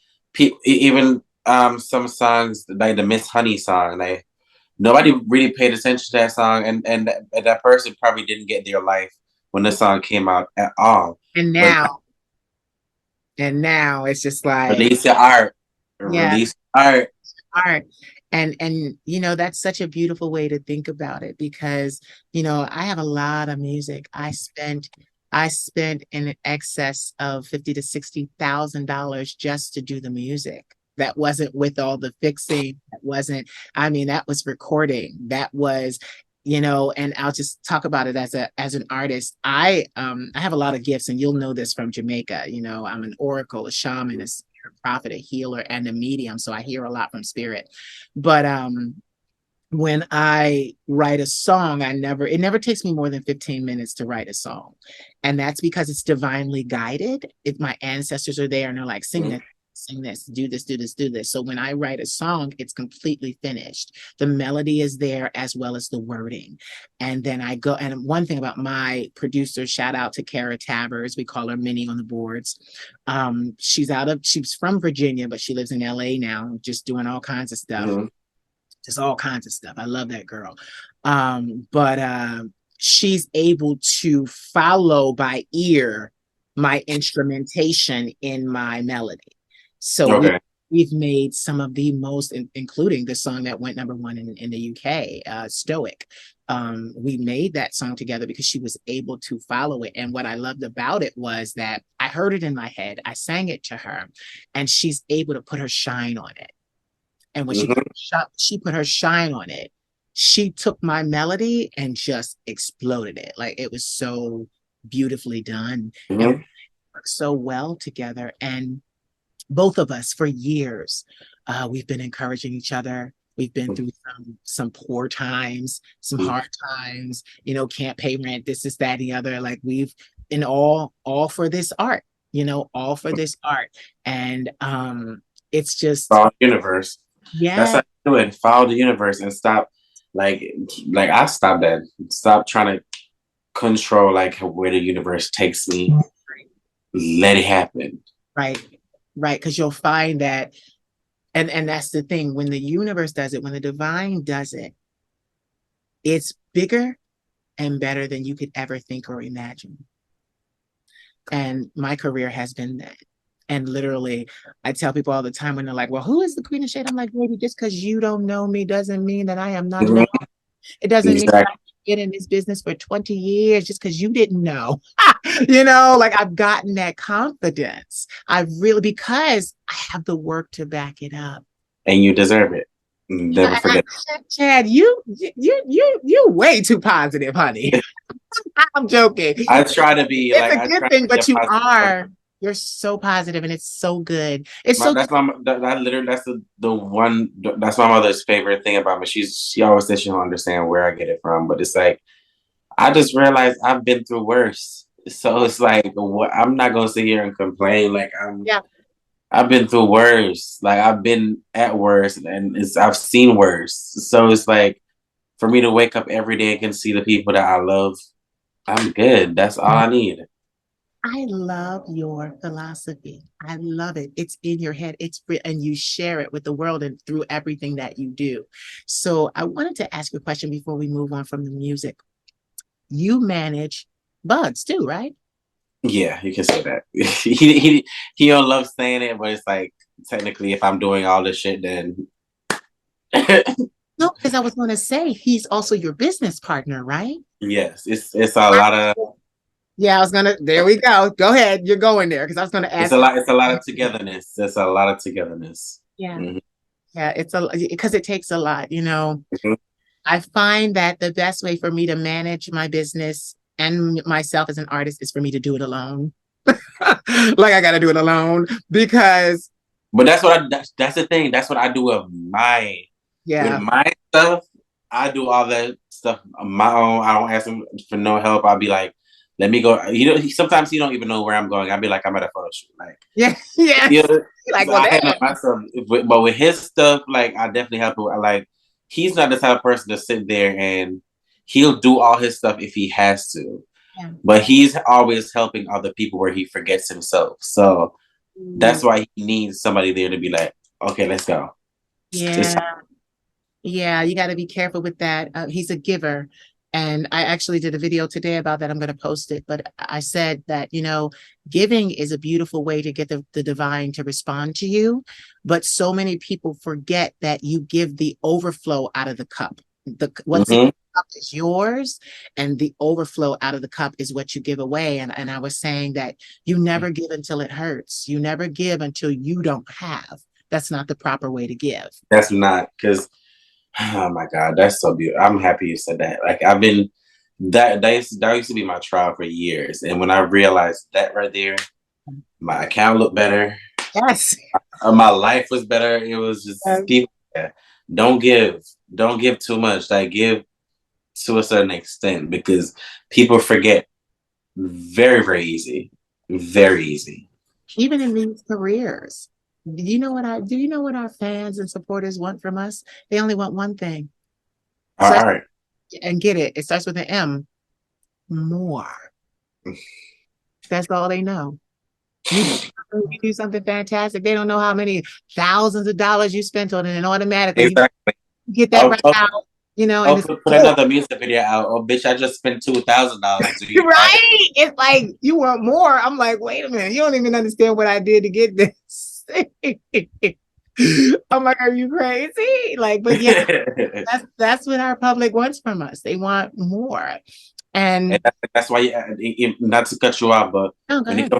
even some songs like the Miss Honey song. Like nobody really paid attention to that song, and that person probably didn't get their life when the song came out at all. And But now, and now it's just like, release your art, yeah, release art. art. And that's such a beautiful way to think about it because I have a lot of music. I spent I spent in excess of $50,000 to $60,000 just to do the music. That wasn't with all the fixing. That wasn't, I mean, that was recording. That was, and I'll just talk about it as an artist. I have a lot of gifts, and you'll know this from Jamaica. I'm an oracle, a shaman, a spirit prophet, a healer, and a medium. So I hear a lot from spirit. But when I write a song, it never takes me more than 15 minutes to write a song. And that's because it's divinely guided. If my ancestors are there and they're like, sing this, do this, do this, do this. So when I write a song, it's completely finished. The melody is there as well as the wording. And then I go, and one thing about my producer, shout out to Kara Tabbers, we call her Minnie on the boards. She's from Virginia, but she lives in LA now, just doing all kinds of stuff. Mm-hmm. Just all kinds of stuff. I love that girl. But she's able to follow by ear my instrumentation in my melody. So we've made some of the most, including the song that went number one in the UK, Stoic. We made that song together because she was able to follow it. And what I loved about it was that I heard it in my head, I sang it to her, and she's able to put her shine on it. And when she put her shine on it, she took my melody and just exploded it. Like, it was so beautifully done. And we worked so well together. And both of us, for years, we've been encouraging each other. We've been through some poor times, some hard times, can't pay rent, this is that, and the other. Like, we've been all for this art, all for this art. And it's just universe. Yeah. That's how you do it. Follow the universe and stop. Like I stopped that. Stop trying to control where the universe takes me. Let it happen. Right. Because you'll find that, and that's the thing. When the universe does it, when the divine does it, it's bigger and better than you could ever think or imagine. And my career has been that. And literally, I tell people all the time when they're like, well, who is the Queen of Shade? I'm like, baby, just because you don't know me doesn't mean that I am not known. It doesn't mean that I've been in this business for 20 years just because you didn't know. I've gotten that confidence. Because I have the work to back it up. And you deserve it. Never forget. Chad, you way too positive, honey. I'm joking. I try to be. It's a good thing, but you are. You're so positive, and it's so good. That's my mother's favorite thing about me. She always says she don't understand where I get it from, but it's like I just realized I've been through worse. So it's like, I'm not gonna sit here and complain. I've been through worse. Like, I've been at worse, and I've seen worse. So it's like, for me to wake up every day and can see the people that I love, I'm good. That's all I need. I love your philosophy. I love it. It's in your head. And you share it with the world and through everything that you do. So I wanted to ask you a question before we move on from the music. You manage buds too, right? Yeah, you can say that. he don't love saying it, but it's like, technically, if I'm doing all this shit, then no, because I was going to say he's also your business partner, right? Yes, it's a lot of. Yeah, there we go. Go ahead. You're going there because I was going to ask. It's a lot of togetherness. It's a lot of togetherness. Yeah. Mm-hmm. Yeah, because it takes a lot, Mm-hmm. I find that the best way for me to manage my business and myself as an artist is for me to do it alone. I got to do it alone because. But that's the thing. That's what I do with my stuff. I do all that stuff on my own. I don't ask him for no help. I'll be like, let me go. Sometimes he don't even know where I'm going. I'll be like, I'm at a photo shoot. I handle myself. But with his stuff, I definitely help him. He's not the type of person to sit there and he'll do all his stuff if he has to. Yeah. But he's always helping other people where he forgets himself. So that's why he needs somebody there to be like, okay, let's go. Yeah, you got to be careful with that. He's a giver. And I actually did a video today about that. I'm going to post it. But I said that, giving is a beautiful way to get the divine to respond to you. But so many people forget that you give the overflow out of the cup. What's in the cup is yours, and the overflow out of the cup is what you give away. And I was saying that you never give until it hurts. You never give until you don't have. That's not the proper way to give. That's not because oh my God, that's so beautiful. I'm happy you said that. Like I've been that used to be my trial for years. And when I realized that right there, my account looked better. Yes. My life was better. It was just people. Yeah, don't give too much. Like give to a certain extent because people forget very easy, very easy. Even in these careers. Do you know what our fans and supporters want from us? They only want one thing. All So right. and get it. It starts with an M. More. That's all they know. You do something fantastic. They don't know how many thousands of dollars you spent on it, and automatically Exactly. you get that Oh, right oh, out, and oh, it's put more. another music video out. Oh, bitch, I just spent $2,000. Do you have it? Right? It's like you want more. I'm like, wait a minute, you don't even understand what I did to get this. I'm like, are you crazy? Like, but yeah, that's what our public wants from us. They want more. And And that's why, not to cut you off, but oh, go ahead.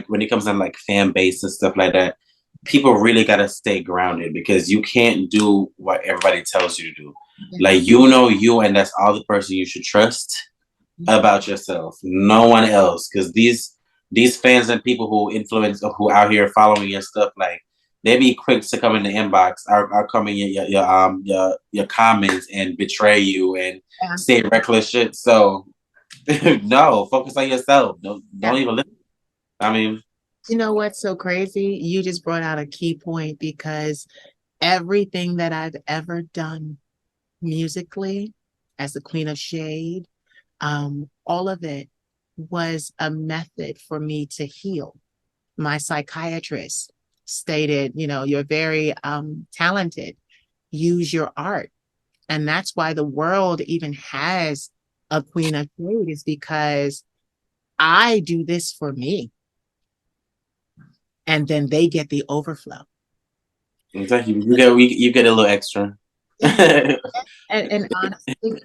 when it comes on like fan base and stuff like that, people really gotta stay grounded because you can't do what everybody tells you to do. Like you know you, and that's all the person you should trust about yourself. No one else, because these fans and people who influence who out here following your stuff, like they be quick to come in the inbox or come in your comments and betray you and Yeah. say reckless shit. So no, focus on yourself. Don't Yeah. even listen. I mean, You know what's so crazy? You just brought out a key point because everything that I've ever done musically as the Queen of Shade, all of it was a method for me to heal. My psychiatrist stated, you're very talented. Use your art. And that's why the world even has a Queen of Shade, is because I do this for me. And then they get the overflow. exactly. You get a little extra. Yeah. And honestly,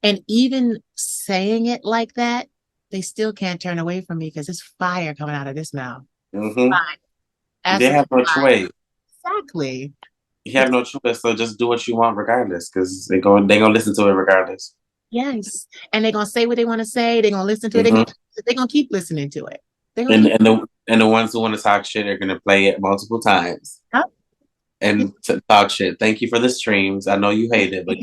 and even saying it like that, they still can't turn away from me because it's fire coming out of this mouth. hmm Fire. They Absolutely have no fire. choice. Exactly. You have no choice, so just do what you want regardless, because they gonna listen to it regardless. Yes. And they're gonna say what they want to say. They're gonna listen to it. hmm They're gonna keep listening to it. They're gonna And keep. and the ones who want to talk shit are gonna play it multiple times Huh? and to talk shit. Thank you for the streams. I know you hate it, but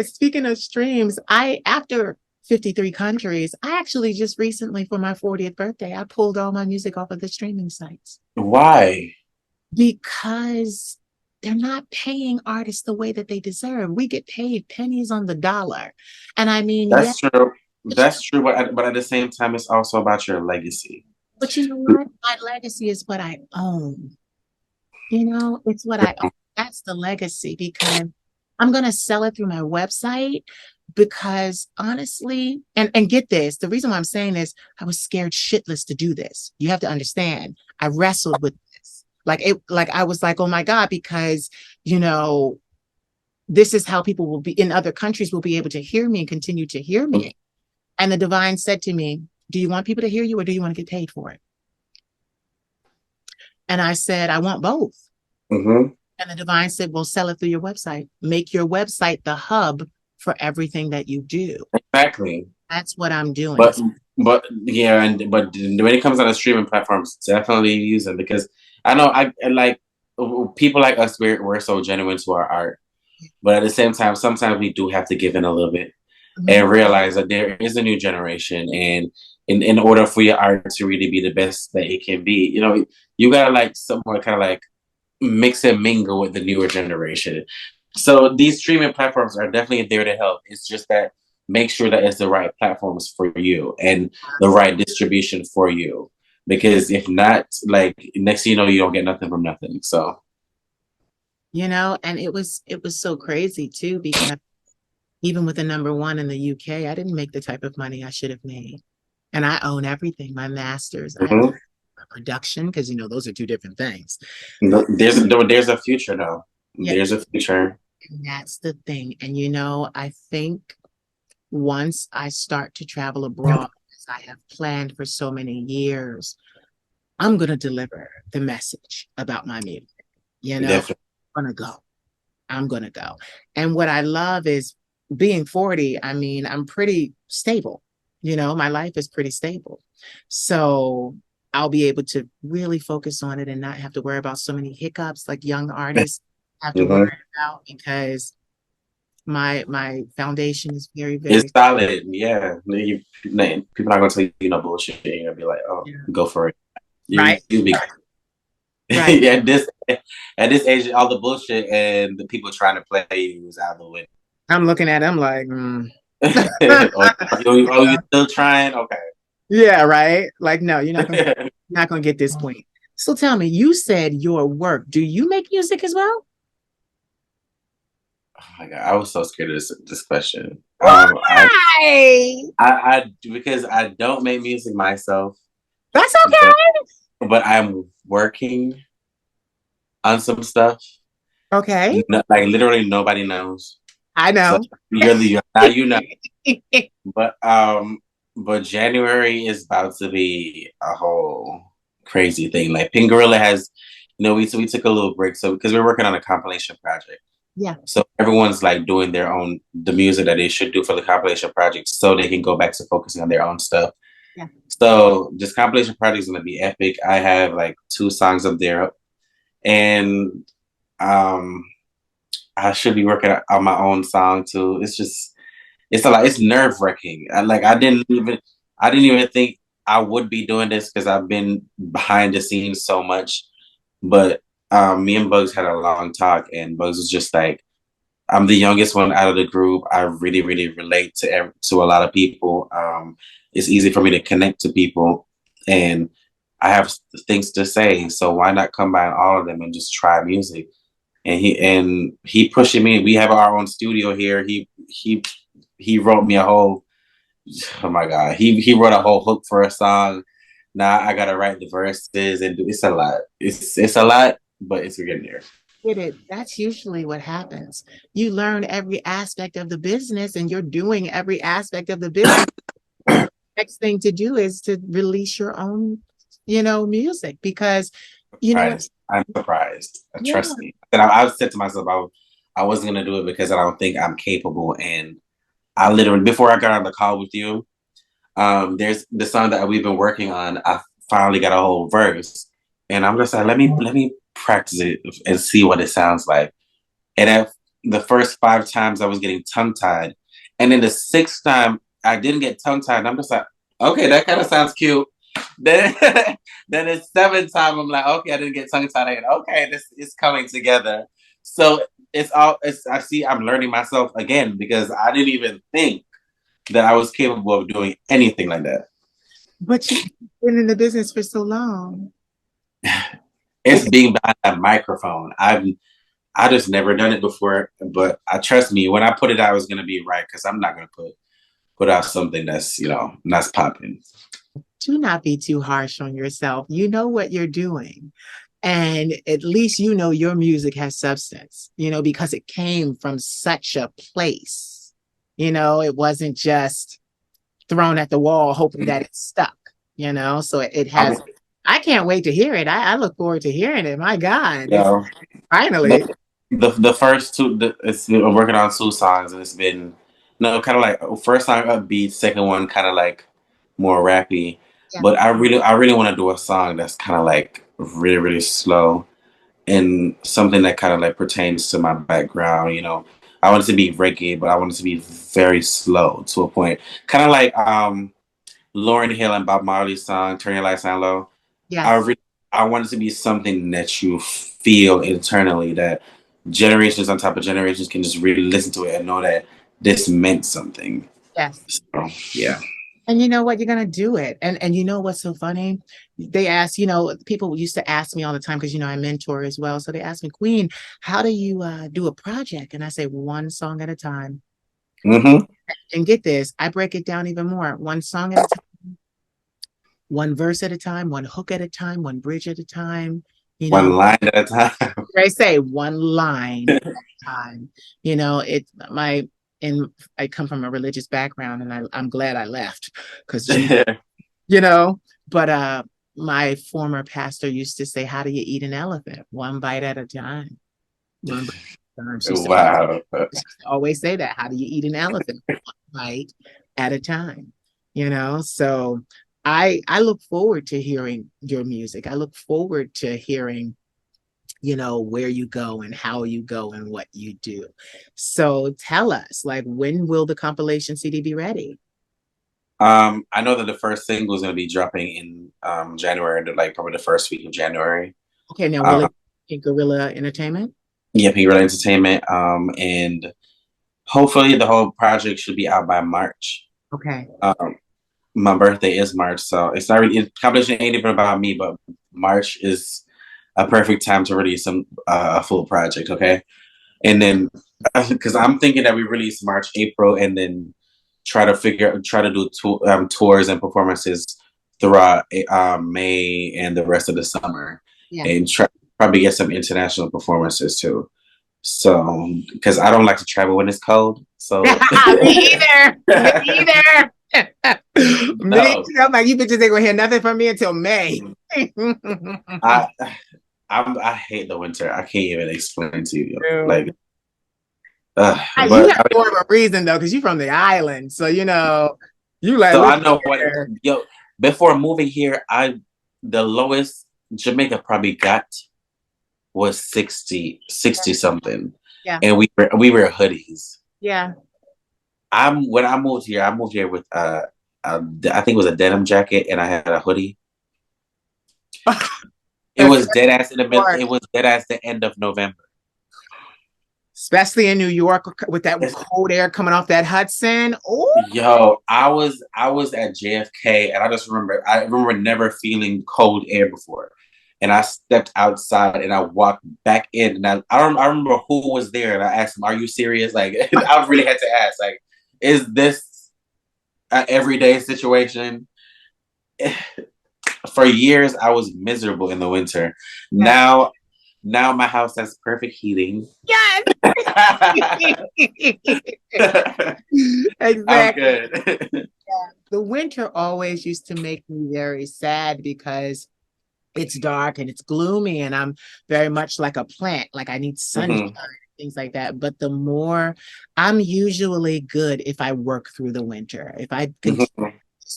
Speaking of streams, after 53 countries, I actually just recently for my 40th birthday, I pulled all my music off of the streaming sites why? because they're not paying artists the way that they deserve. We get paid pennies on the dollar. And I mean, yeah, That's true. That's true, but at the same time, it's also about your legacy. but you know what? My legacy is what I own. It's what I own. That's the legacy because I'm going to sell it through my website because honestly, and get this, the reason why I'm saying this, I was scared shitless to do this. You have to understand. I wrestled with this. Like I was like, oh my God, because, this is how people will be in other countries will be able to hear me and continue to hear me. And the divine said to me, do you want people to hear you or do you want to get paid for it? And I said, I want both. Mm-hmm. And the divine said, well, sell it through your website. Make your website the hub for everything that you do. Exactly. That's what I'm doing. But yeah, but when it comes on the streaming platforms, definitely use them because I know I like people like us. We're so genuine to our art, but at the same time, sometimes we do have to give in a little bit and realize that there is a new generation, and in order for your art to really be the best that it can be, you gotta like somewhat kind of like mix and mingle with the newer generation. So these streaming platforms are definitely there to help. It's just that make sure that it's the right platforms for you and the right distribution for you. Because if not, like next thing you know, you don't get nothing from nothing. So And it was so crazy too, because even with the number one in the UK, I didn't make the type of money I should have made. And I own everything, my masters, I own mhm. my production, because those are two different things. There's a future though. Yeah. There's a future. And that's the thing. And I think once I start to travel abroad, as I have planned for so many years, I'm going to deliver the message about my music. Definitely. I'm going to go. I'm going to go. And what I love is being 40. I mean, I'm pretty stable. My life is pretty stable. So I'll be able to really focus on it and not have to worry about so many hiccups like young artists have to Mhm. worry about because my foundation is very, It's very, solid. Yeah. People not gonna tell you no bullshit. You're gonna be like, oh, yeah. go for it. Right, You'll be right. yeah, at this age, all the bullshit and the people trying to play you is out of the way. I'm looking at him like, You still trying? Okay. yeah, right. Like, no, you're not gonna get this point. So tell me, you said your work. Do you make music as well? Oh my God, I was so scared of this question. Why? I because I don't make music myself, That's but okay. I'm working on some stuff. Okay, Like literally nobody knows. I So know. now you know. But January is about to be a whole crazy thing. Like Pink Gorilla has, we took a little break so because we're working on a compilation project. Yeah, So everyone's like doing the music that they should do for the compilation project so they can go back to focusing on their own stuff. yeah. So this compilation project is gonna be epic. I have like 2 songs up there and um I should be working on my own song too. It's a lot. It's nerve wracking. I didn't even think I would be doing this because I've been behind the scenes so much. But me and Bugs had a long talk, and Bugs was just like, "I'm the youngest one out of the group. I really, really relate to a lot of people. It's easy for me to connect to people, and I have things to say. So why not combine all of them and just try music?" And he pushing me. We have our own studio here. He wrote me a whole oh my god. He wrote a whole hook for a song. Now I gotta write the verses and it's a lot. It's a lot, but it's getting there. Get it. That's usually what happens. You learn every aspect of the business and you're doing every aspect of the business. Next thing to do is to release your own, music because you know what? Surprised. I'm surprised. Yeah, Trust me. And I said to myself I wasn't gonna do it because I don't think I'm capable. And I literally before I got on the call with you, there's the song that we've been working on. I finally got a whole verse, and I'm just like, let me practice it and see what it sounds like. And at the first 5 times, I was getting tongue tied, and then the sixth time, I didn't get tongue tied. I'm just like, okay, that kind of sounds cute. Then, then the seventh time, I'm like, okay, I didn't get tongue tied. Okay, this is coming together. So it's all. I see. I'm learning myself again because I didn't even think that I was capable of doing anything like that. but you've been in the business for so long. It's being behind that microphone. I just never done it before, but I trust me when I put it out, it's gonna be right because I'm not gonna put out something that's not popping. Do not be too harsh on yourself. You know what you're doing. And at least your music has substance, because it came from such a place. It wasn't just thrown at the wall hoping that it stuck, so it I, has. I can't wait to hear it. I look forward to hearing it. My God, you it's know, finally. the first two, I'm working on 2 songs and it's been no kind of like first song upbeat, second one kind of like more rappy. Yeah. But I really want to do a song that's kind of like really really slow and something that kind of like pertains to my background. I want it to be reggae, but I want it to be very slow to a point, kind of like Lauryn Hill and Bob Marley's song "Turn Your Lights Down Low." I Yes. really, I want it to be something that you feel internally that generations on top of generations can just really listen to it and know that this meant something. Yes. So yeah. And you know what? You're gonna do it. And you know what's so funny? They ask, people used to ask me all the time because I mentor as well. So they ask me, Queen, how do you do a project? And I say one song at a time. Mm-hmm. And get this, I break it down even more. One song at a time, one verse at a time, one hook at a time, one bridge at a time. You One know, line at a time. they say one line at a time. You know, it's my and I come from a religious background, and I'm glad I left because you know, but my former pastor used to say, "How do you eat an elephant? One bite at a time." One bite at a time. Wow. She used to always say that. How do you eat an elephant? One bite at a time. You know, so I look forward to hearing your music. I look forward to hearing, you know, where you go and how you go and what you do. So tell us, like, when will the compilation CD be ready? I know that the first single is going to be dropping in January, like probably the first week of January. Okay, now will Um, it be Guerrilla Entertainment? yeah, P-Rilla Entertainment. And hopefully the whole project should be out by March. Okay. My birthday is March, so it's not really competition ain't even about me, but March is a perfect time to release a full project. Okay, and then because I'm thinking that we release March, April, and then try to do tours and performances throughout May and the rest of the summer, Yeah. and probably get some international performances too. So, because I don't like to travel when it's cold, so Me either. Me either. Me no, too. I'm like, you bitches ain't gonna hear nothing from me until May. I I hate the winter. I can't even explain to you. True. Like, You but have more of a reason though, because you're from the island. So you know, you like so look I know what here. yo before moving here, the lowest Jamaica probably got was 60 something, Yeah. and we were hoodies. Yeah. When I moved here with I think it was a denim jacket, and I had a hoodie. It was dead ass in the middle. It was dead ass the end of November. Especially in New York with that It's cold air coming off that Hudson. Oh, Yo, I was at JFK, and I remember never feeling cold air before. And I stepped outside and I walked back in, and I remember who was there, and I asked him, "Are you serious?" Like I really had to ask, like, "Is this an everyday situation?" For years I was miserable in the winter. yeah. Now my house has perfect heating. Yes. I'm Exactly. good. The winter always used to make me very sad because it's dark and it's gloomy, and I'm very much like a plant. Like I need sunshine, Mhm. things like that. But the more I'm usually good if I work through the winter. If I continue Mhm.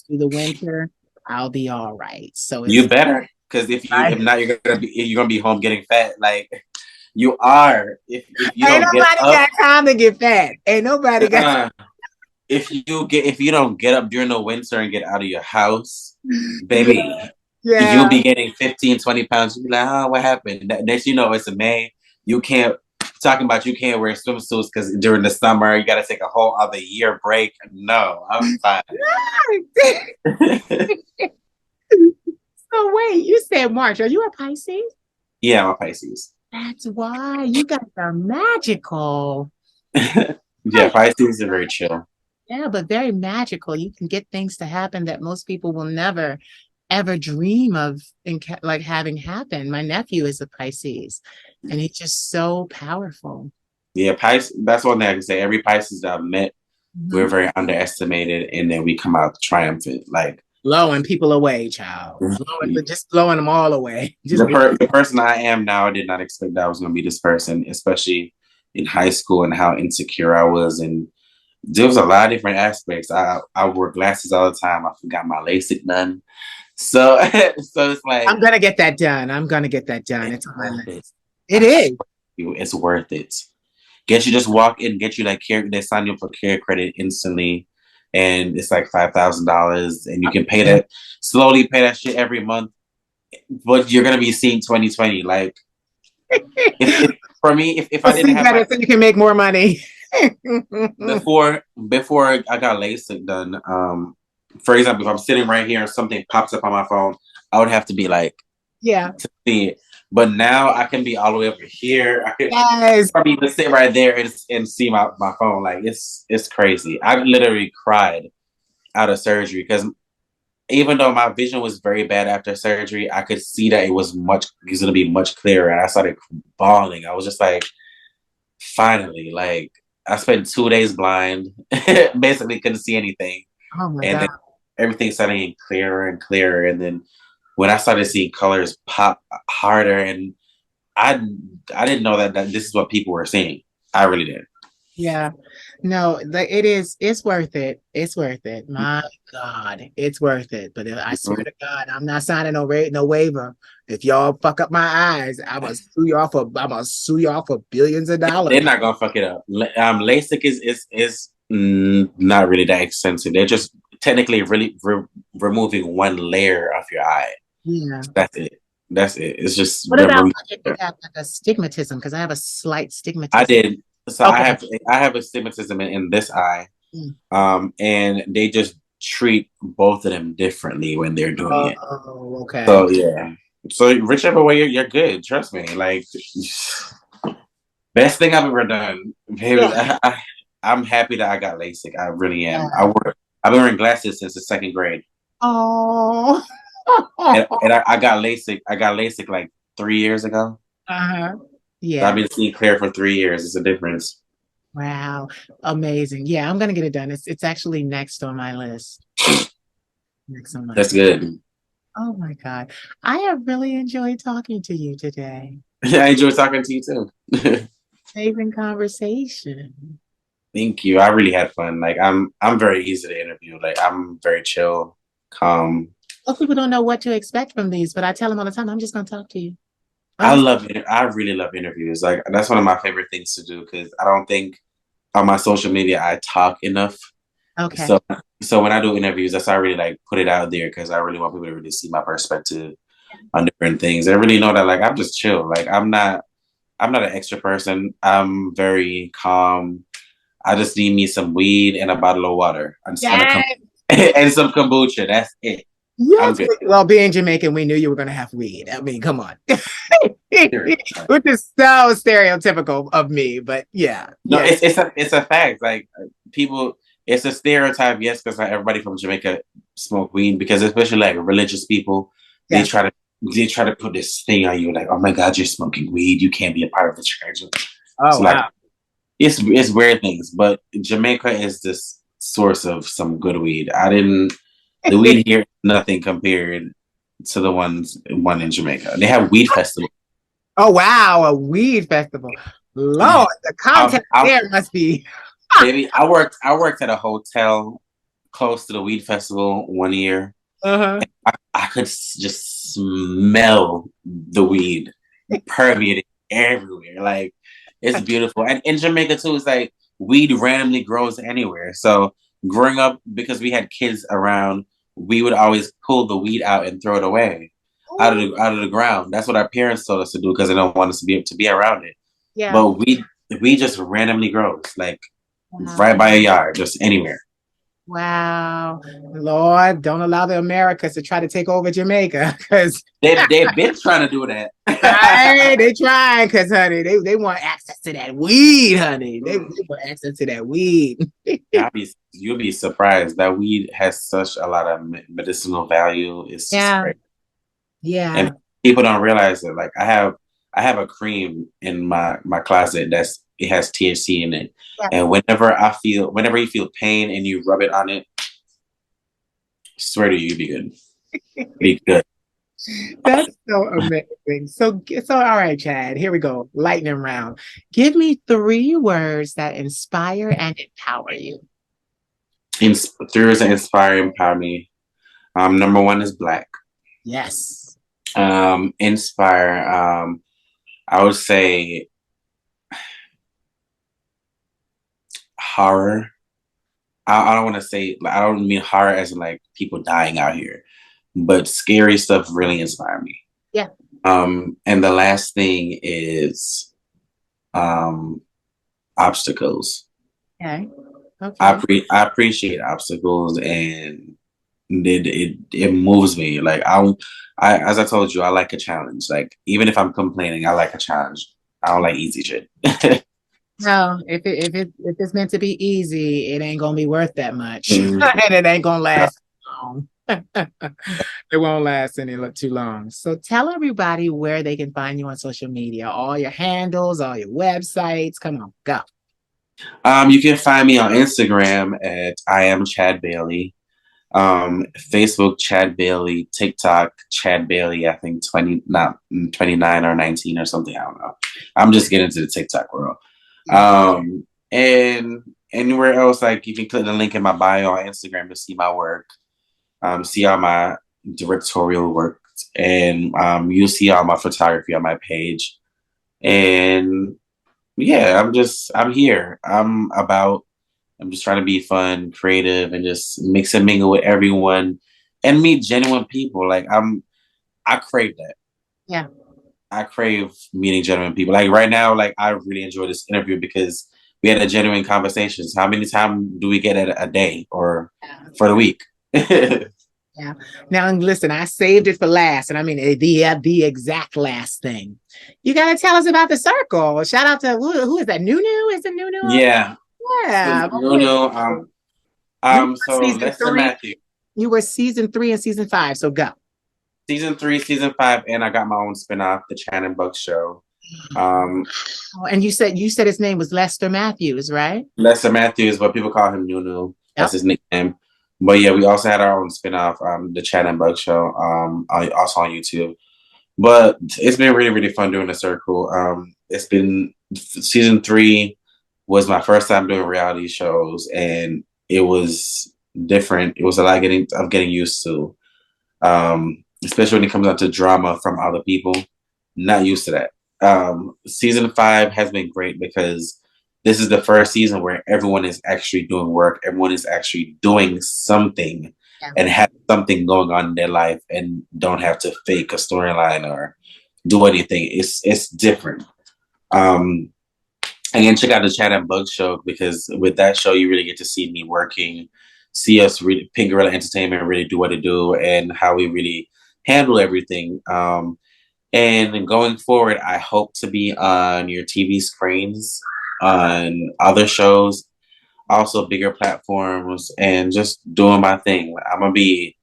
through the winter, I'll be all right. So it's You better, because if not, you're gonna be home getting fat. Like you are. If you ain't don't get nobody up, got time to get fat. Ain't nobody got uh, if you don't get up during the winter and get out of your house, yeah, baby, you'll yeah. be getting 15, 20 pounds. You'll be like, oh, what happened? Next you know, it's a May. You can't talking about you can't wear swimsuits because during the summer you gotta take a whole other year break. No, I'm fine. So wait, you said March. Are you a Pisces? Yeah, I'm a Pisces. That's why you guys are magical. Yeah, Pisces are very chill. Yeah, but very magical. You can get things to happen that most people will never ever dream of like having happen. My nephew is a Pisces, and he's just so powerful. Yeah, Pisces. That's one thing I can say. Every Pisces that I've met, we're Mhm. very underestimated, and then we come out triumphant. Like Blowing people away, child. Blowing, the, but just blowing them all away. Just the person I am now, I did not expect that I was going to be this person, especially in high school and how insecure I was, and there was a lot of different aspects. I wore glasses all the time. I forgot my LASIK done, so so it's like I'm gonna get that done. I'm gonna get that done. it's It's on my worth it. list. It I is. swear to you, it's worth it. Get you just walk in, get you like care. They sign you up for care credit instantly, and it's like $5,000, and you can pay that slowly, pay that shit every month. But you're gonna be seeing 2020. Like if for me, if I You'll didn't see have better my so you can make more money. before I got LASIK done, for example, if I'm sitting right here and something pops up on my phone, I would have to be like Yeah. to see it. But now I can be all the way over here. I could Yes. probably just sit right there and see my phone. Like it's crazy. I literally cried out of surgery because even though my vision was very bad after surgery, I could see that it was gonna be much clearer. And I started bawling. I was just like, finally, like I spent 2 days blind, basically couldn't see anything. Oh my And God. then everything started getting clearer and clearer. And then when I started seeing colors pop harder, and I I didn't know that this is what people were seeing. I really did. Yeah. No, it is, it's worth it. It's worth it. My God, it's worth it. But I swear to God, I'm not signing no waiver. If y'all fuck up my eyes, I'm gonna sue y'all for billions of They're dollars. not gonna fuck it up. LASIK is not really that expensive. They're just technically really removing one layer of your eye. Yeah. That's it. That's it. It's just What about if you have like a stigmatism? Because I have a slight I stigmatism. did. So Okay. I have astigmatism in this eye. Mm. And they just treat both of them differently when they're doing it. Oh, okay. So yeah. So whichever way you're good. Trust me. Like best thing I've ever done. Baby, Yeah. I'm happy that I got LASIK. I really am. Yeah. I've been wearing glasses since the second grade. Oh. And I got LASIK. I got LASIK like 3 years ago. Uh-huh. So I've Yeah. been seeing clear for 3 years. It's a difference. Wow. Amazing. Yeah, I'm gonna get it done. It's actually next on my list. Next on my That's list. good. Oh my God. I have really enjoyed talking to you today. I enjoy talking to you too. Amazing conversation. Thank you. I really had fun. Like I'm very easy to interview. Like I'm very chill, calm. Most people don't know what to expect from these, but I tell them all the time, I'm just gonna talk to you. I'm I just love it. I really love interviews. Like that's one of my favorite things to do because I don't think on my social media I talk enough. okay. So when I do interviews, that's why I really like put it out there because I really want people to really see my perspective on different things. And really know that like I'm just chill. Like I'm not an extra person. I'm very calm. I just need me some weed and a bottle of water Yes. and some kombucha. That's it. I'm Yes. good. Well, being Jamaican, we knew you were gonna have weed. I mean, come on. Serious. Which is so stereotypical of me, but yeah, No, yeah, it's a fact. Like people, it's a stereotype. Yes, because like everybody from Jamaica smoke weed. Because especially like religious people, they yes. try to they try to put this thing on you. Like, oh my God, you're smoking weed. You can't be a part of the church. Oh So like, wow. it's weird things. But Jamaica is this source of some good weed. I didn't. The weed here, nothing compared to the one in Jamaica. They have weed festival. Oh wow, a weed festival. Yeah. Lord, the content I there must be. Baby, I worked at a hotel close to the weed festival 1 year. Uh-huh. I could just smell the weed permeating everywhere. Like it's beautiful. And in Jamaica too, it's like weed randomly grows anywhere. So growing up, because we had kids around, we would always pull the weed out and throw it away out of the ground. That's what our parents told us to do because they don't want us to be around it. Yeah. But we just randomly grows like Wow. right by a yard, just anywhere. Wow. Lord, don't allow the Americas to try to take over Jamaica because They've been trying to do that. right, they trying because honey, they want access to that weed, honey. They want access to that weed. You'll be surprised that weed has such a lot of medicinal value. It's just Yeah. great, Yeah. and people don't realize it. Like I have a cream in my closet it has THC in it, Yeah. and whenever you feel pain and you rub it on it, I swear to you, you'll be good. Be good. That's so amazing. So all right, Chad, here we go. Lightning round. Give me 3 words that inspire and empower you. Through and inspire, empower me. Number one is black. Yes. Inspire. I would say horror. I don't want to say I don't mean horror as in like people dying out here, but scary stuff really inspire me. Yeah. And the last thing is obstacles. Okay. Okay. I appreciate obstacles and it moves me. Like I as I told you, I like a challenge. Like even if I'm complaining, I like a challenge. I don't like easy shit. No, if it's meant to be easy, it ain't gonna be worth that much. Mm. And it ain't gonna last long. It won't last too long. So tell everybody where they can find you on social media, all your handles, all your websites. Come on, go. You can find me on Instagram at I am Chad Bailey. Facebook Chad Bailey, TikTok Chad Bailey. I think 29 or 19 or something. I don't know. I'm just getting into the TikTok world. And anywhere else, like you can click the link in my bio on Instagram to see my work, see all my directorial work, and you'll see all my photography on my page. And yeah, I'm here. I'm just trying to be fun, creative, and just mix and mingle with everyone and meet genuine people. I crave that. Yeah. I crave meeting genuine people. Like right now, like I really enjoy this interview because we had a genuine conversations. How many times do we get at a day or for the week? Yeah. Now, listen, I saved it for last, and I mean the exact last thing. You got to tell us about the circle. Shout out to who is that? Nunu? Is it Nunu? Yeah. Yeah. So Lester Matthew. You were season 3 and season 5. So go. Season 3, season 5, and I got my own spinoff, The Chan and Buck Show. And you said his name was Lester Matthews, right? Lester Matthews, but people call him Nunu. That's his nickname. But yeah, we also had our own spinoff, The Chan and Buck Show, also on YouTube. But it's been really, really fun doing the circle. It's been season 3 was my first time doing reality shows, and it was different. It was a lot of getting used to, especially when it comes out to drama from other people. Not used to that. Season 5 has been great because this is the first season where everyone is actually doing work. Everyone is actually doing something and have something going on in their life and don't have to fake a storyline or do anything. It's different. Again, check out the Chat and Bug Show because with that show, you really get to see me working, see us really, Pink Gorilla Entertainment really do what it do and how we really handle everything. And going forward, I hope to be on your TV screens, on other shows, also bigger platforms, and just doing my thing. I'm gonna be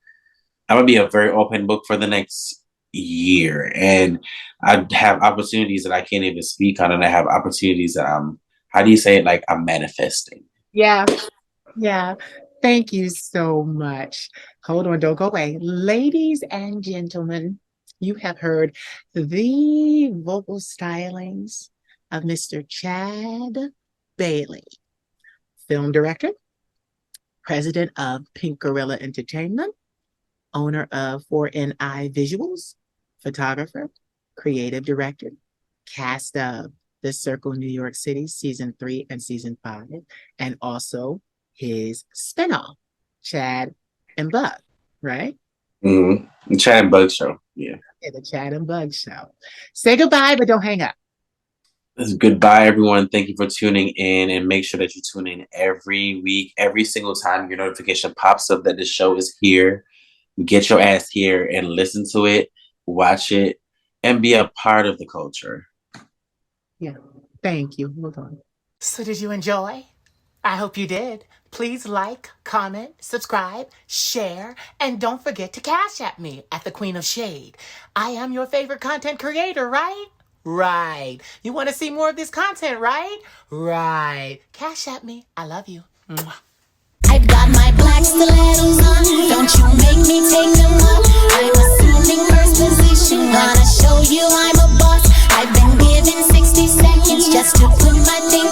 a very open book for the next year, and I have opportunities that I can't even speak on, and I have opportunities that how do you say it? Like I'm manifesting. Yeah. Thank you so much. Hold on, don't go away. Ladies and gentlemen, you have heard the vocal stylings of Mr. Chad Bailey, film director, president of Pink Gorilla Entertainment, owner of 4NI Visuals, photographer, creative director, cast of The Circle New York City, season 3 and season 5, and also his spinoff, Chad and Bug, right? Mm-hmm. The Chat and Bug Show. Yeah. The Chad and Bug Show. Say goodbye, but don't hang up. Goodbye, everyone. Thank you for tuning in, and make sure that you tune in every week, every single time your notification pops up that the show is here. Get your ass here and listen to it, watch it, and be a part of the culture. Yeah. Thank you. Hold on. So did you enjoy? I hope you did. Please like, comment, subscribe, share, and don't forget to cash at me at the Queen of Shade. I am your favorite content creator, right? Right. You want to see more of this content, right? Right. Cash at me. I love you. Mwah. I've got my black stilettos on. Don't you make me take them off. I'm assuming first position. Gonna show you I'm a boss. I've been given 60 seconds just to put my thing